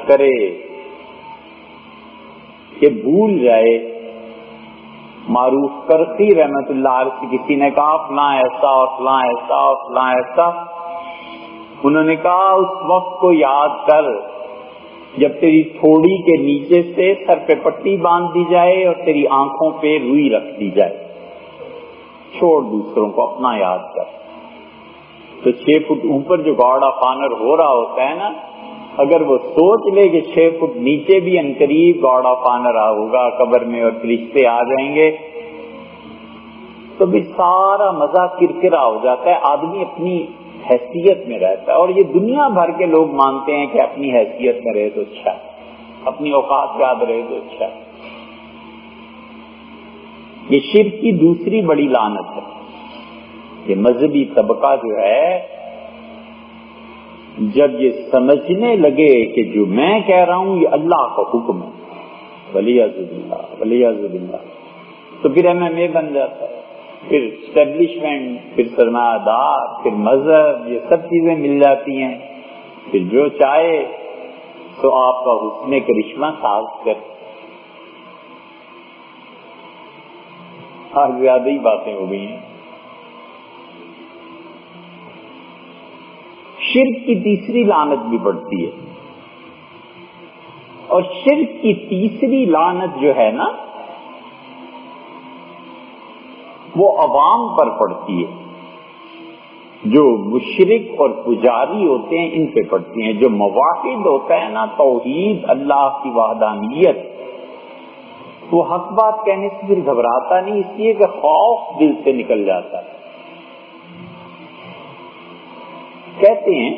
کرے کہ بھول جائے. معروف کرخی رحمت اللہ علیہ سے کسی نے کہا فلاں ایسا اور فلاں ایسا اور فلاں ایسا. انہوں نے کہا اس وقت کو یاد کر جب تیری تھوڑی کے نیچے سے سر پہ پٹی باندھ دی جائے اور تیری آنکھوں پہ روئی رکھ دی جائے. چھوڑ دوسروں کو، اپنا یاد کر. تو 6 فٹ اوپر جو گارڈ آف آنر ہو رہا ہوتا ہے نا، اگر وہ سوچ لے کہ 6 فٹ نیچے بھی عنقریب گارڈ آف آنر ہوگا قبر میں اور فرشتے آ جائیں گے، تو بھی سارا مزہ کرکرا ہو جاتا ہے. آدمی اپنی حیثیت میں رہتا ہے، اور یہ دنیا بھر کے لوگ مانتے ہیں کہ اپنی حیثیت میں رہے تو اچھا ہے، اپنی اوقات یاد رہے تو اچھا ہے. یہ شرک کی دوسری بڑی لعنت ہے. یہ مذہبی طبقہ جو ہے جب یہ سمجھنے لگے کہ جو میں کہہ رہا ہوں یہ اللہ کا حکم ہے، ولیعذ باللہ، تو پھر MMA بن جاتا ہے، پھر اسٹیبلشمنٹ، پھر سرمایہ دار، پھر مذہب، یہ سب چیزیں مل جاتی ہیں. پھر جو چاہے تو آپ کا حسن کرشمہ ساز کر. آج زیادہ ہی باتیں ہو گئی ہیں. شرک کی تیسری لعنت بھی بڑھتی ہے، اور شرک کی تیسری لعنت جو ہے نا وہ عوام پر پڑتی ہے. جو مشرک اور پجاری ہوتے ہیں ان پہ پڑتی ہیں. جو موحد ہوتا ہے نا، توحید، اللہ کی وحدانیت، وہ حق بات کہنے سے پھر گھبراتا نہیں، اس لیے کہ خوف دل سے نکل جاتا ہے. کہتے ہیں،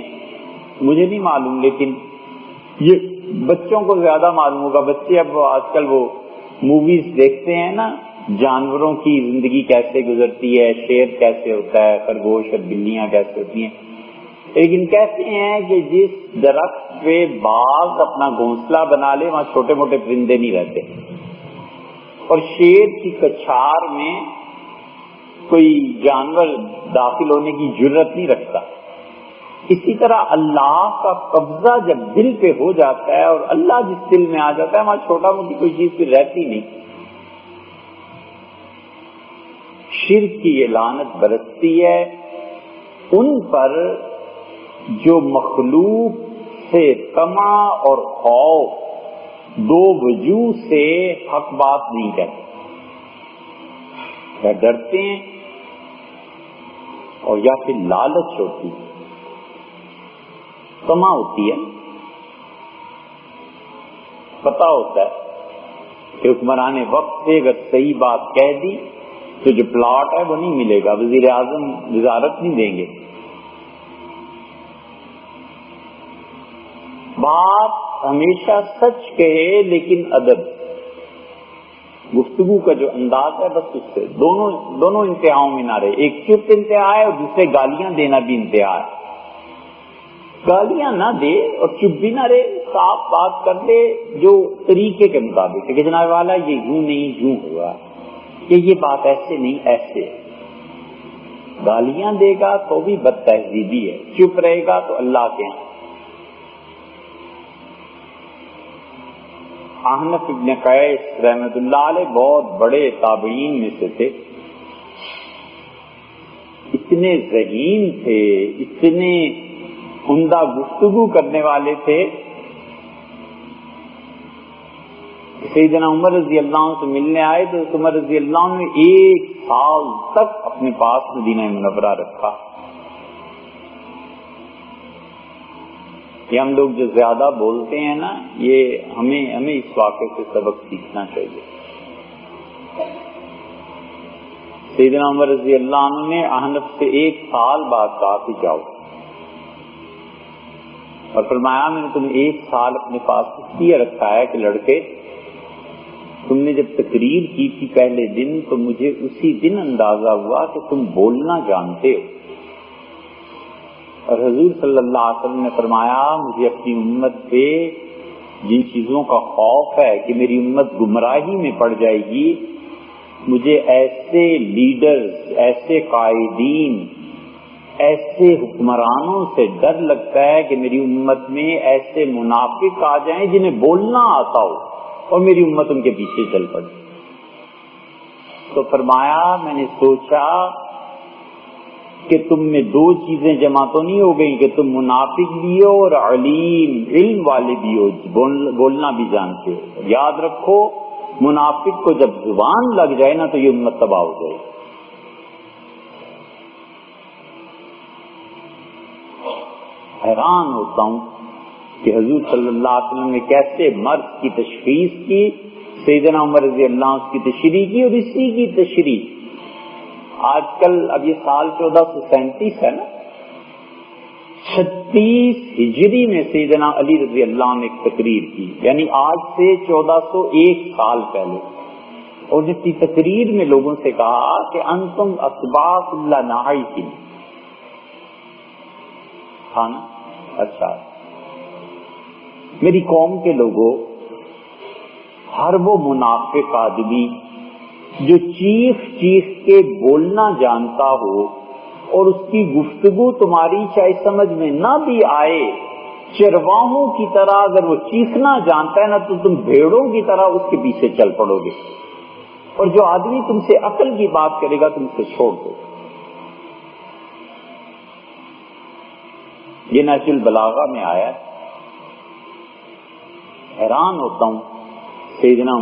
مجھے نہیں معلوم لیکن یہ بچوں کو زیادہ معلوم ہوگا. بچے اب آج کل وہ موویز دیکھتے ہیں نا، جانوروں کی زندگی کیسے گزرتی ہے، شیر کیسے ہوتا ہے، خرگوش اور بلیاں کیسے ہوتی ہیں. لیکن کہتے ہیں کہ جس درخت پہ باغ اپنا گھونسلہ بنا لے وہاں چھوٹے موٹے پرندے نہیں رہتے، اور شیر کی کچھار میں کوئی جانور داخل ہونے کی جرت نہیں رکھتا. اسی طرح اللہ کا قبضہ جب دل پہ ہو جاتا ہے اور اللہ جس دل میں آ جاتا ہے وہاں چھوٹا موٹی کوئی چیز پھر رہتی نہیں. شرک کی یہ لعنت برستی ہے ان پر جو مخلوق سے طمع اور خوف دو وجوہ سے حق بات نہیں کرتے، یا ڈرتے ہیں اور یا پھر لالچ ہوتی ہے، طمع ہوتی ہے، پتا ہوتا ہے کہ حکمران وقت سے اگر صحیح بات کہہ دی تو جو پلاٹ ہے وہ نہیں ملے گا، وزیر اعظم وزارت نہیں دیں گے۔ بات ہمیشہ سچ کہے لیکن ادب، گفتگو کا جو انداز ہے بس اس سے دونوں انتہاؤں میں نہ رہے، ایک چپ انتہا ہے اور دوسرے گالیاں دینا بھی انتہا ہے۔ گالیاں نہ دے اور چپ بھی نہ رہے، صاف بات کر دے جو طریقے کے مطابق کہ جناب والا یہ یوں نہیں یوں ہوا، کہ یہ بات ایسے نہیں ایسے۔ گالیاں دے گا تو بھی بد تہذیبی ہے، چپ رہے گا تو اللہ کے ہاں۔ احنف ابن قیس رحمۃ اللہ علیہ بہت بڑے تابعین میں سے تھے، اتنے ذہین تھے، اتنے عمدہ گفتگو کرنے والے تھے۔ سیدنا عمر رضی اللہ عنہ سے ملنے آئے تو عمر رضی اللہ عنہ نے 1 سال تک اپنے پاس مدینہ منورہ رکھا۔ یہ ہم لوگ جو زیادہ بولتے ہیں نا، یہ ہمیں اس واقعے سے سبق سیکھنا چاہیے۔ سیدنا عمر رضی اللہ عنہ نے احنف سے 1 سال بعد کہا کہ جاؤ، اور فرمایا میں نے تمہیں 1 سال اپنے پاس اس لیے رکھا ہے کہ لڑکے تم نے جب تقریر کی تھی پہلے دن تو مجھے اسی دن اندازہ ہوا کہ تم بولنا جانتے ہو، اور حضور صلی اللہ علیہ وسلم نے فرمایا مجھے اپنی امت پہ جن چیزوں کا خوف ہے کہ میری امت گمراہی میں پڑ جائے گی، مجھے ایسے لیڈرز، ایسے قائدین، ایسے حکمرانوں سے ڈر لگتا ہے کہ میری امت میں ایسے منافق آ جائیں جنہیں بولنا آتا ہو اور میری امت ان کے پیچھے چل پڑے۔ تو فرمایا میں نے سوچا کہ تم میں 2 چیزیں جمع تو نہیں ہو گئی کہ تم منافق بھی ہو اور علم والے بھی ہو، بولنا بھی جانتے ہو۔ یاد رکھو منافق کو جب زبان لگ جائے نا تو یہ امت تباہ ہو جائے۔ حیران ہوتا ہوں کہ حضور صلی اللہ علیہ وسلم نے کیسے مرض کی تشخیص کی، سیدنا عمر رضی اللہ عنہ کی تشریح کی، اور اسی کی تشریح آج کل اب یہ سال 1437 ہے نا، 36 ہجری میں سیدنا علی رضی اللہ عنہ نے ایک تقریر کی، یعنی آج سے 1401 سال پہلے، اور جس کی تقریر میں لوگوں سے کہا کہ انتم اسباق اللہ نعیکم، ہاں نا، اچھا میری قوم کے لوگوں، ہر وہ منافق آدمی جو چیخ چیخ کے بولنا جانتا ہو اور اس کی گفتگو تمہاری چاہے سمجھ میں نہ بھی آئے، چرواہوں کی طرح اگر وہ چیخنا جانتا ہے نا تو تم بھیڑوں کی طرح اس کے پیچھے چل پڑو گے، اور جو آدمی تم سے عقل کی بات کرے گا تم سے چھوڑ دو۔ یہ نہج البلاغہ میں آیا ہے۔ حیران ہوتا ہوں سیدنا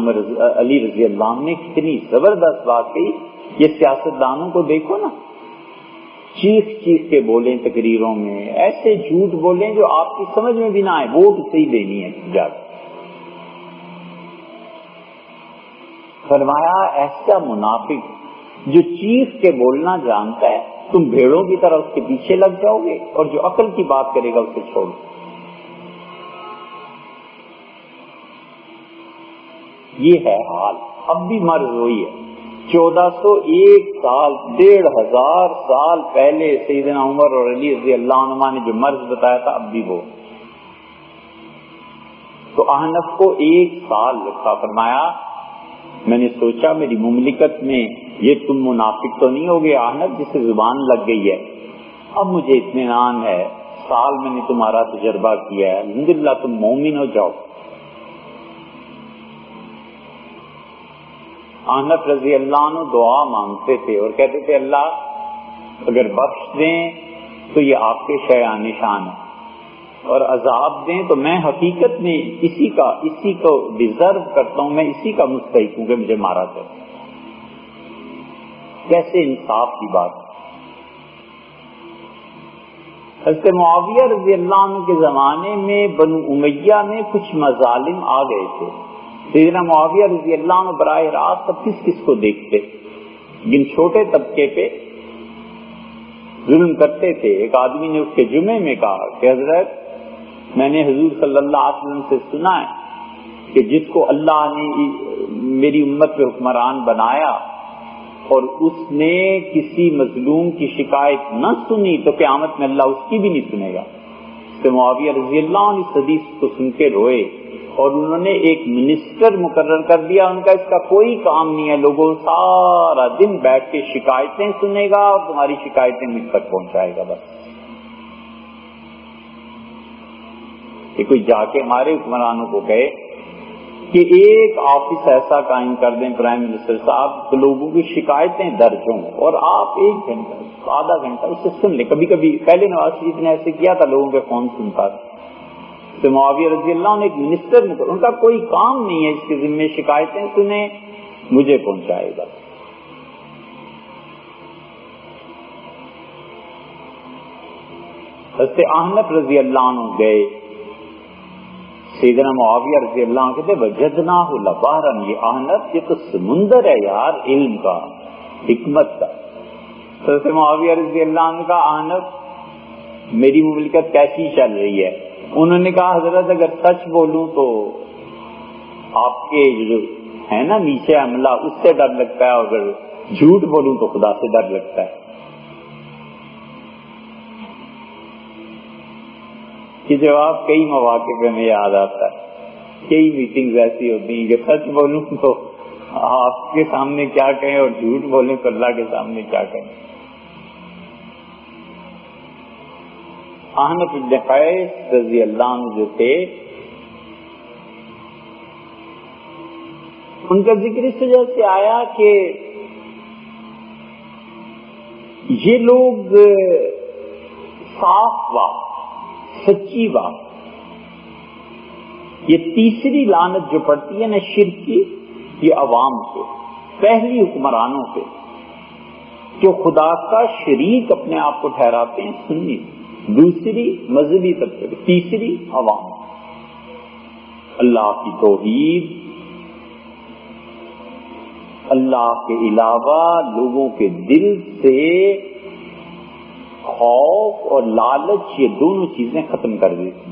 علی رضی اللہ عنہ نے کتنی زبردست بات کہی۔ یہ سیاستدانوں کو دیکھو نا، چیخ چیخ کے بولیں تقریروں میں، ایسے جھوٹ بولیں جو آپ کی سمجھ میں بھی نہ آئے، ووٹ صحیح دینی ہے جا کے۔ فرمایا ایسا منافق جو چیخ کے بولنا جانتا ہے تم بھیڑوں کی طرح اس کے پیچھے لگ جاؤ گے، اور جو عقل کی بات کرے گا اسے چھوڑ دو۔ یہ ہے حال، اب بھی مرض ہوئی ہے۔ 1401 سال، 1500 سال پہلے سیدنا عمر اور علی رضی اللہ عنہ نے جو مرض بتایا تھا اب بھی وہ۔ تو احنف کو 1 سال رکھا، فرمایا میں نے سوچا میری مملکت میں یہ تم منافق تو نہیں ہوگے احنف جسے زبان لگ گئی ہے، اب مجھے اطمینان ہے، سال میں نے تمہارا تجربہ کیا ہے، الحمدللہ تم مومن ہو جاؤ۔ احنف رضی اللہ عنہ دعا مانگتے تھے اور کہتے تھے اللہ اگر بخش دیں تو یہ آپ کے شایان شان ہے، اور عذاب دیں تو میں حقیقت میں اسی کو ڈیزرو کرتا ہوں، میں اسی کا مستحق ہوں کہ مجھے مارا جائے۔ کیسے انصاف کی بات۔ حضرت معاویہ رضی اللہ عنہ کے زمانے میں بنو امیہ میں کچھ مظالم آ گئے تھے۔ سیدنا معاویہ رضی اللہ عنہ براہ راست اب کس کو دیکھتے، جن چھوٹے طبقے پہ ظلم کرتے تھے۔ ایک آدمی نے اس کے جمعے میں کہا کہ حضرت میں نے حضور صلی اللہ علیہ وسلم سے سنا ہے کہ جس کو اللہ نے میری امت پہ حکمران بنایا اور اس نے کسی مظلوم کی شکایت نہ سنی تو قیامت میں اللہ اس کی بھی نہیں سنے گا۔ تو معاویہ رضی اللہ عنہ اس حدیث کو سن کے روئے اور انہوں نے ایک منسٹر مقرر کر دیا، ان کا اس کا کوئی کام نہیں ہے، لوگوں سارا دن بیٹھ کے شکایتیں سنے گا اور تمہاری شکایتیں مجھ تک پہنچائے گا بس۔ کہ کوئی جا کے ہمارے حکمرانوں کو کہے کہ ایک آفس ایسا قائم کر دیں پرائم منسٹر صاحب تو لوگوں کی شکایتیں درج ہوں اور آپ ایک گھنٹہ آدھا گھنٹہ اسے سن لیں۔ کبھی کبھی پہلے نواز شریف نے ایسے کیا تھا، لوگوں کے فون سنتا تھا۔ تو معاویہ رضی اللہ عنہ ایک منسٹر مقرر، ان کا کوئی کام نہیں ہے اس کے ذمہ شکایتیں سنیں مجھے پہنچائے گا۔ حضرت احنف رضی اللہ عنہ گئے، سیدنا معاویہ رضی اللہ عنہ کہتے وجدناہ لبحرا، یہ احنف یہ تو سمندر ہے یار علم کا، حکمت کا۔ حضرت معاویہ رضی اللہ عنہ کا احنف میری مملکت کیسی چل رہی ہے؟ انہوں نے کہا حضرت اگر سچ بولوں تو آپ کے جو ہے نا نیچے عملہ اس سے ڈر لگتا ہے، اور اگر جھوٹ بولوں تو خدا سے ڈر لگتا ہے۔ یہ جواب کئی مواقع پہ ہمیں یاد آتا ہے، کئی میٹنگز ایسی ہوتی ہیں کہ سچ بولوں تو آپ کے سامنے کیا کہیں اور جھوٹ بولیں تو اللہ کے سامنے کیا کہیں۔ احنف بن قیس رضی اللہ عنہ جو تھے، ان کا ذکر اس وجہ سے آیا کہ یہ لوگ صاف بات، سچی بات، یہ تیسری لعنت جو پڑتی ہے نا شرک کی، یہ عوام پہ، پہلی حکمرانوں پہ جو خدا کا شریک اپنے آپ کو ٹھہراتے ہیں سنی، دوسری مذہبی طبقے، تیسری عوام۔ اللہ کی توحید، اللہ کے علاوہ لوگوں کے دل سے خوف اور لالچ، یہ دونوں چیزیں ختم کر دیتی۔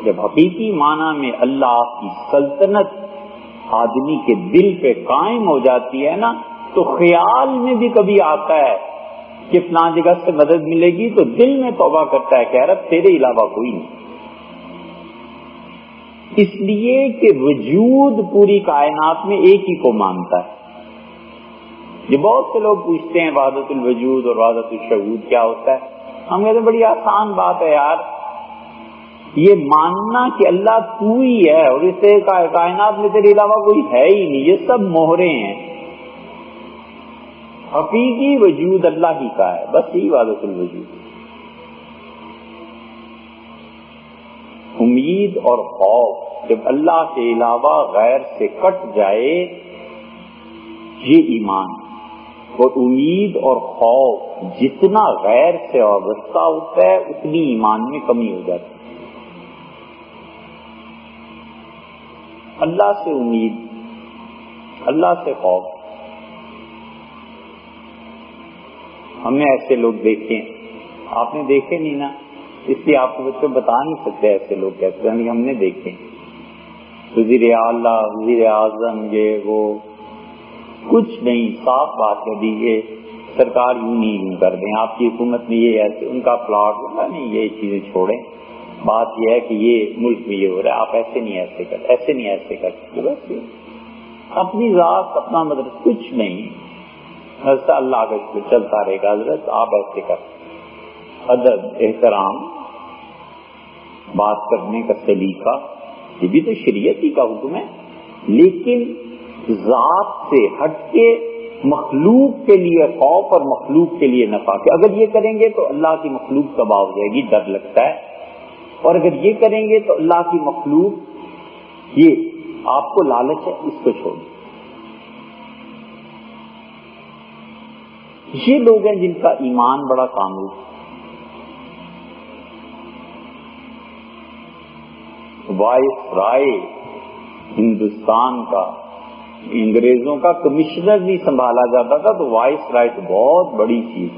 جب حقیقی معنی میں اللہ کی سلطنت آدمی کے دل پہ قائم ہو جاتی ہے نا، تو خیال میں بھی کبھی آتا ہے کہ فلاں جگہ سے مدد ملے گی تو دل میں توبہ کرتا ہے کہ رب تیرے علاوہ کوئی نہیں، اس لیے کہ وجود پوری کائنات میں ایک ہی کو مانتا ہے۔ یہ بہت سے لوگ پوچھتے ہیں وحدت الوجود اور وحدت الشہود کیا ہوتا ہے؟ ہم کہتے ہیں بڑی آسان بات ہے یار، یہ ماننا کہ اللہ تو ہی ہے اور اس سے کائنات میں تیرے علاوہ کوئی ہے ہی نہیں، یہ سب موہرے ہیں۔ حقیقی وجود اللہ ہی کا ہے، بس یہی وحدت الوجود۔ امید اور خوف جب اللہ کے علاوہ غیر سے کٹ جائے، یہ ایمان، اور امید اور خوف جتنا غیر سے وابستہ ہوتا ہے اتنی ایمان میں کمی ہو جاتی ہے۔ اللہ سے امید، اللہ سے خوف، ہم نے ایسے لوگ دیکھے ہیں، آپ نے دیکھے نہیں نا، اس لیے آپ کو بچوں بتا نہیں سکتے ایسے لوگ کیسے، ہم نے دیکھے وزیر اعلیٰ، وزیر اعظم، یہ وہ کچھ نہیں، صاف بات ہے دی، یہ سرکار یوں نہیں یوں کر دیں، آپ کی حکومت میں یہ ایسے، ان کا پلاٹ ہوگا نہیں، یہ چیزیں چھوڑیں، بات یہ ہے کہ یہ ملک میں یہ ہو رہا ہے، آپ ایسے نہیں ایسے کر، ایسے نہیں ایسے کر، بس اپنی ذات، اپنا مدرسہ، کچھ نہیں، حضرت اللہ کا شکر چلتا رہے گا، حضرت آپ ایسے کر، ادب، احترام، بات کرنے کا سلیقہ، یہ بھی تو شریعت ہی کا حکم ہے۔ لیکن ذات سے ہٹ کے مخلوق کے لیے خوف اور مخلوق کے لیے نفع، کہ اگر یہ کریں گے تو اللہ کی مخلوق تباہ ہو جائے گی، ڈر لگتا ہے، اور اگر یہ کریں گے تو اللہ کی مخلوق، یہ آپ کو لالچ ہے، اس کو چھوڑ دیں۔ یہ لوگ ہیں جن کا ایمان بڑا کامل ہے۔ وائس رائے ہندوستان کا، انگریزوں کا کمشنر نہیں سنبھالا جاتا تھا تو وائس رائے تو بہت بڑی چیز۔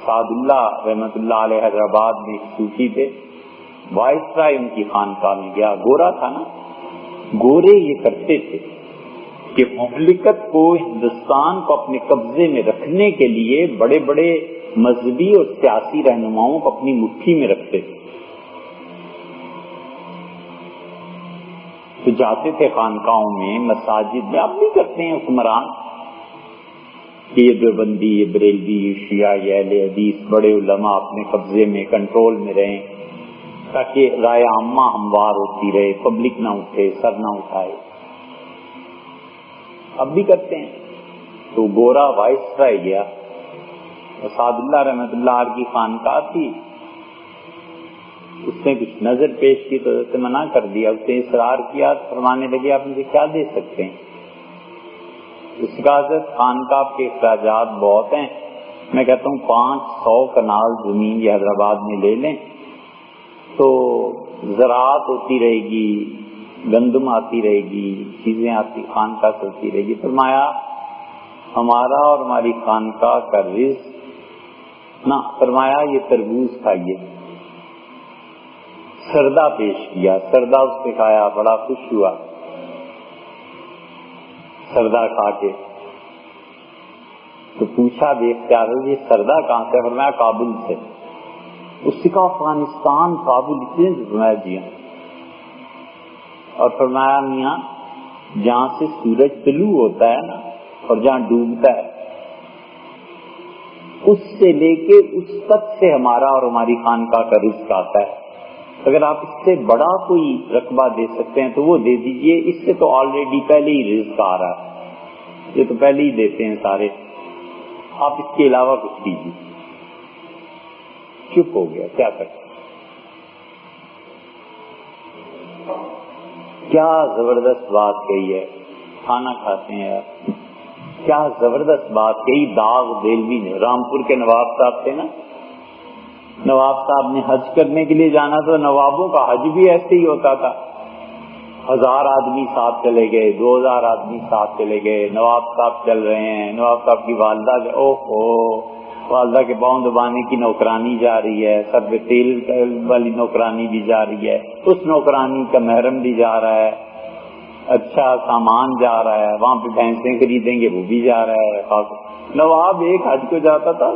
سعد اللہ رحمت اللہ علیہ حیدرآباد میں ایک صوفی تھے، وائس رائے ان کی خانقاہ میں گیا، گورا تھا نا، گورے یہ کرتے تھے کہ مملکت کو، ہندوستان کو اپنے قبضے میں رکھنے کے لیے بڑے بڑے مذہبی اور سیاسی رہنماؤں کو اپنی مٹھی میں رکھتے تھے، تو جاتے تھے خانقاہوں میں، مساجد میں، اب بھی کرتے ہیں حکمران کہ یہ دیوبندی، یہ بریلوی، یہ شیعہ، یہ اہل حدیث، بڑے علماء اپنے قبضے میں، کنٹرول میں رہیں تاکہ رائے عامہ ہموار ہوتی رہے، پبلک نہ اٹھے، سر نہ اٹھائے، اب بھی کرتے ہیں۔ تو گورا وائس رائے گیا، سعد اللہ رحمت اللہ علیہ کی خانقاہ تھی، اس نے کچھ نظر پیش کی تو اسے منع کر دیا، اس نے اصرار کیا، فرمانے لگے آپ مجھے کیا دے سکتے ہیں؟ اس کا حضرت خانقاہ کے اخراجات بہت ہیں، میں کہتا ہوں 500 کنال زمین یہ حیدرآباد میں لے لیں تو زراعت ہوتی رہے گی، گندم آتی رہے گی، چیزیں آتی، خانقاہ چلتی رہے گی۔ فرمایا ہمارا اور ہماری خانقاہ کا رزق نہ، فرمایا یہ تربوز کھائیے، سردہ پیش کیا، سردہ اس نے کھایا، بڑا خوش ہوا سردہ کھا کے، تو پوچھا بے اختیار یہ سردہ کہاں سے؟ فرمایا کابل سے۔ اس سے کہا افغانستان، کابل اتنے؟ فرمایا جی ہاں۔ اور فرمایا میاں جہاں سے سورج طلوع ہوتا ہے نا اور جہاں ڈوبتا ہے، اس سے لے کے اس تک سے ہمارا اور ہماری خانقاہ کا رزق آتا ہے، اگر آپ اس سے بڑا کوئی رقبہ دے سکتے ہیں تو وہ دے دیجئے، اس سے تو آلریڈی پہلے ہی رزق آ رہا ہے، یہ تو پہلے ہی دیتے ہیں سارے، آپ اس کے علاوہ کچھ دیجیے۔ چپ ہو گیا، کیا کرتے؟ کیا زبردست بات کہی ہے، کھانا کھاتے ہیں آپ، کیا زبردست بات کہی داغ دیلوی نے۔ رامپور کے نواب صاحب تھے نا، نواب صاحب نے حج کرنے کے لیے جانا تو نوابوں کا حج بھی ایسے ہی ہوتا تھا، 1000 آدمی ساتھ چلے گئے، 2000 آدمی ساتھ چلے گئے، نواب صاحب چل رہے ہیں، نواب صاحب کی والدہ والدہ کے پاؤں دبانے کی نوکرانی جا رہی ہے، سر پہ تیل والی نوکرانی بھی جا رہی ہے، اس نوکرانی کا محرم بھی جا رہا ہے، اچھا سامان جا رہا ہے، وہاں پہ بھینسیں خریدیں گے وہ بھی جا رہا ہے۔ نواب ایک حج کو جاتا تھا،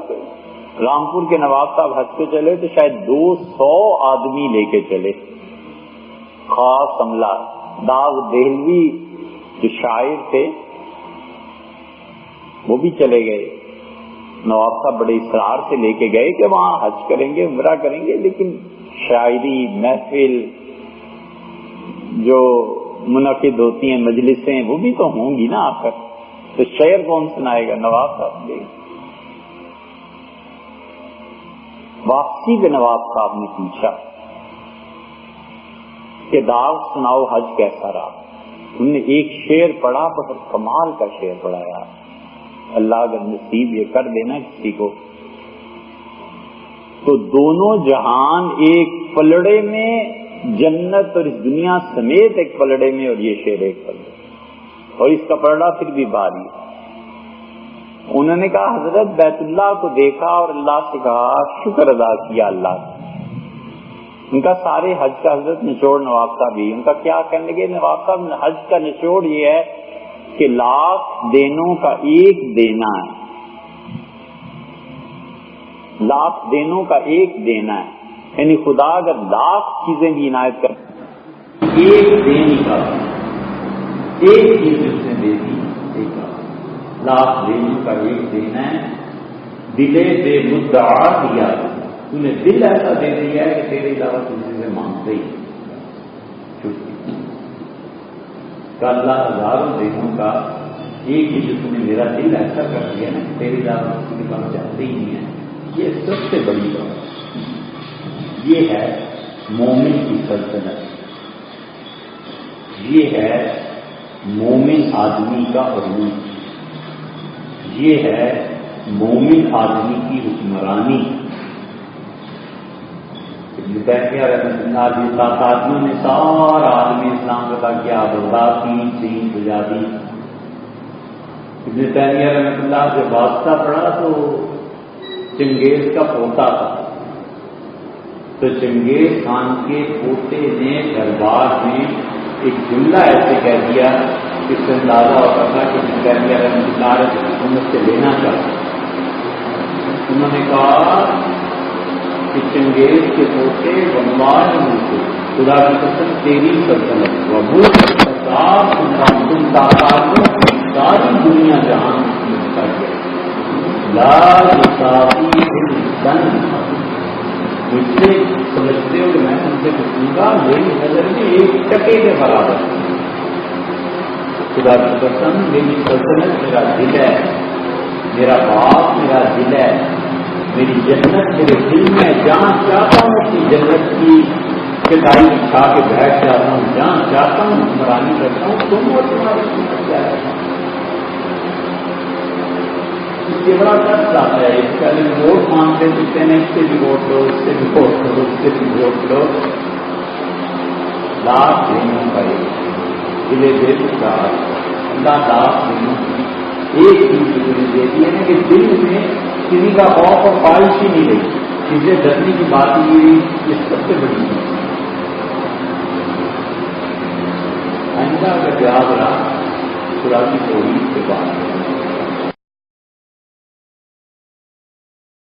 رامپور کے نواب صاحب حج کو چلے تو شاید 200 آدمی لے کے چلے، خاص عملہ۔ داغ دہلوی جو شاعر تھے وہ بھی چلے گئے، نواب صاحب بڑے اصرار سے لے کے گئے کہ وہاں حج کریں گے، عمرہ کریں گے، لیکن شاعری محفل جو منعقد ہوتی ہیں، مجلسیں، وہ بھی تو ہوں گی نا آخر، تو شعر کون سنائے گا؟ نواب صاحب دے۔ واپسی پہ نواب صاحب نے پوچھا کہ داغ سناؤ حج کیسا رہا؟ انہوں نے ایک شعر پڑھا، بہت کمال کا شعر پڑھا یار، اللہ اگر نصیب یہ کر دینا کسی کو تو دونوں جہان ایک پلڑے میں، جنت اور اس دنیا سمیت ایک پلڑے میں، اور یہ شعر ایک پلڑے، اور اس کا پلڑا پھر بھی بھاری۔ انہوں نے کہا حضرت بیت اللہ کو دیکھا اور اللہ سے کہا، شکر ادا کیا اللہ کا۔ ان کا سارے حج کا حضرت نچوڑ نواب صاحب بھی، ان کا کیا کہنے لگے نواب صاحب، حج کا نچوڑ یہ ہے کہ 1,00,000 دینوں کا ایک دینا ہے، 1,00,000 دینوں کا ایک دینا ہے، یعنی خدا اگر 1,00,000 چیزیں بھی عنایت کر، ایک دین کا ایک چیز اس نے دے دی، 1,00,000 دینوں کا ایک دینا ہے، دلے بے مدعا دیا، تو نے دل ایسا دے دیا ہے کہ تیرے علاوہ کسی سے مانگتے ہی، چھٹی کا اللہ ہزاروں دنوں کا ایک ہی جس نے میرا دل ایسا کر دیا نا تیری دعوت کی بات جانتے ہی نہیں ہے، یہ سب سے بڑی بات، یہ ہے مومن کی سلطنت، یہ ہے مومن آدمی کا عروج، یہ ہے مومن آدمی کی حکمرانی۔ یہ 7 آدمیوں نے سارا عالمی اسلام کا کیا برداشت تین بجا دی۔ ابن تیمیہ رحمۃ اللہ سے واسطہ پڑا تو چنگیز کا پوتا تھا، تو چنگیز خان کے پوتے نے دربار میں ایک جملہ ایسے کہہ دیا کہ اس سے اندازہ ہوتا تھا کہ ابن تیمیہ رحمۃ اللہ حکومت سے لینا چاہتا۔ انہوں نے کہا کہ چنگیز کے پوتے بمبار ملتے خدا کی قسم تیری سلطنت وہ ساری دنیا جہاں ملتا گیا مجھ سے سمجھتے ہو کہ میں تم سے پوچھوں گا، میری نظر میں 1 ٹکے کے برابر خدا کی قسم میری سلطنت میرا دل ہے، میرا باپ میرا دل ہے، میری جنت میرے دل میں، جہاں چاہتا ہوں اپنی جنت کی کتائی کھا کے بیٹھ جاتا ہوں، جہاں چاہتا ہوں حکمرانی کرتا ہوں، تم اور تمہاری سمجھ جائے یہ بڑا کشٹ آتا ہے۔ اس کا ووٹ مانگتے دیتے ہیں، اس سے بھی ووٹ لو، اس سے بھی ووٹ لو، اس سے بھی ووٹ لو، لاکھ دینا پڑے دلے دل کا اللہ لاکھ دینا ایک چیز دے دی ہے کہ دل میں کسی کا خوف اور خواہش ہی نہیں رہی، کسی ڈرنے کی بات نہیں ہوئی، یہ سب سے بڑی چیز آئندہ اگر یاد رہا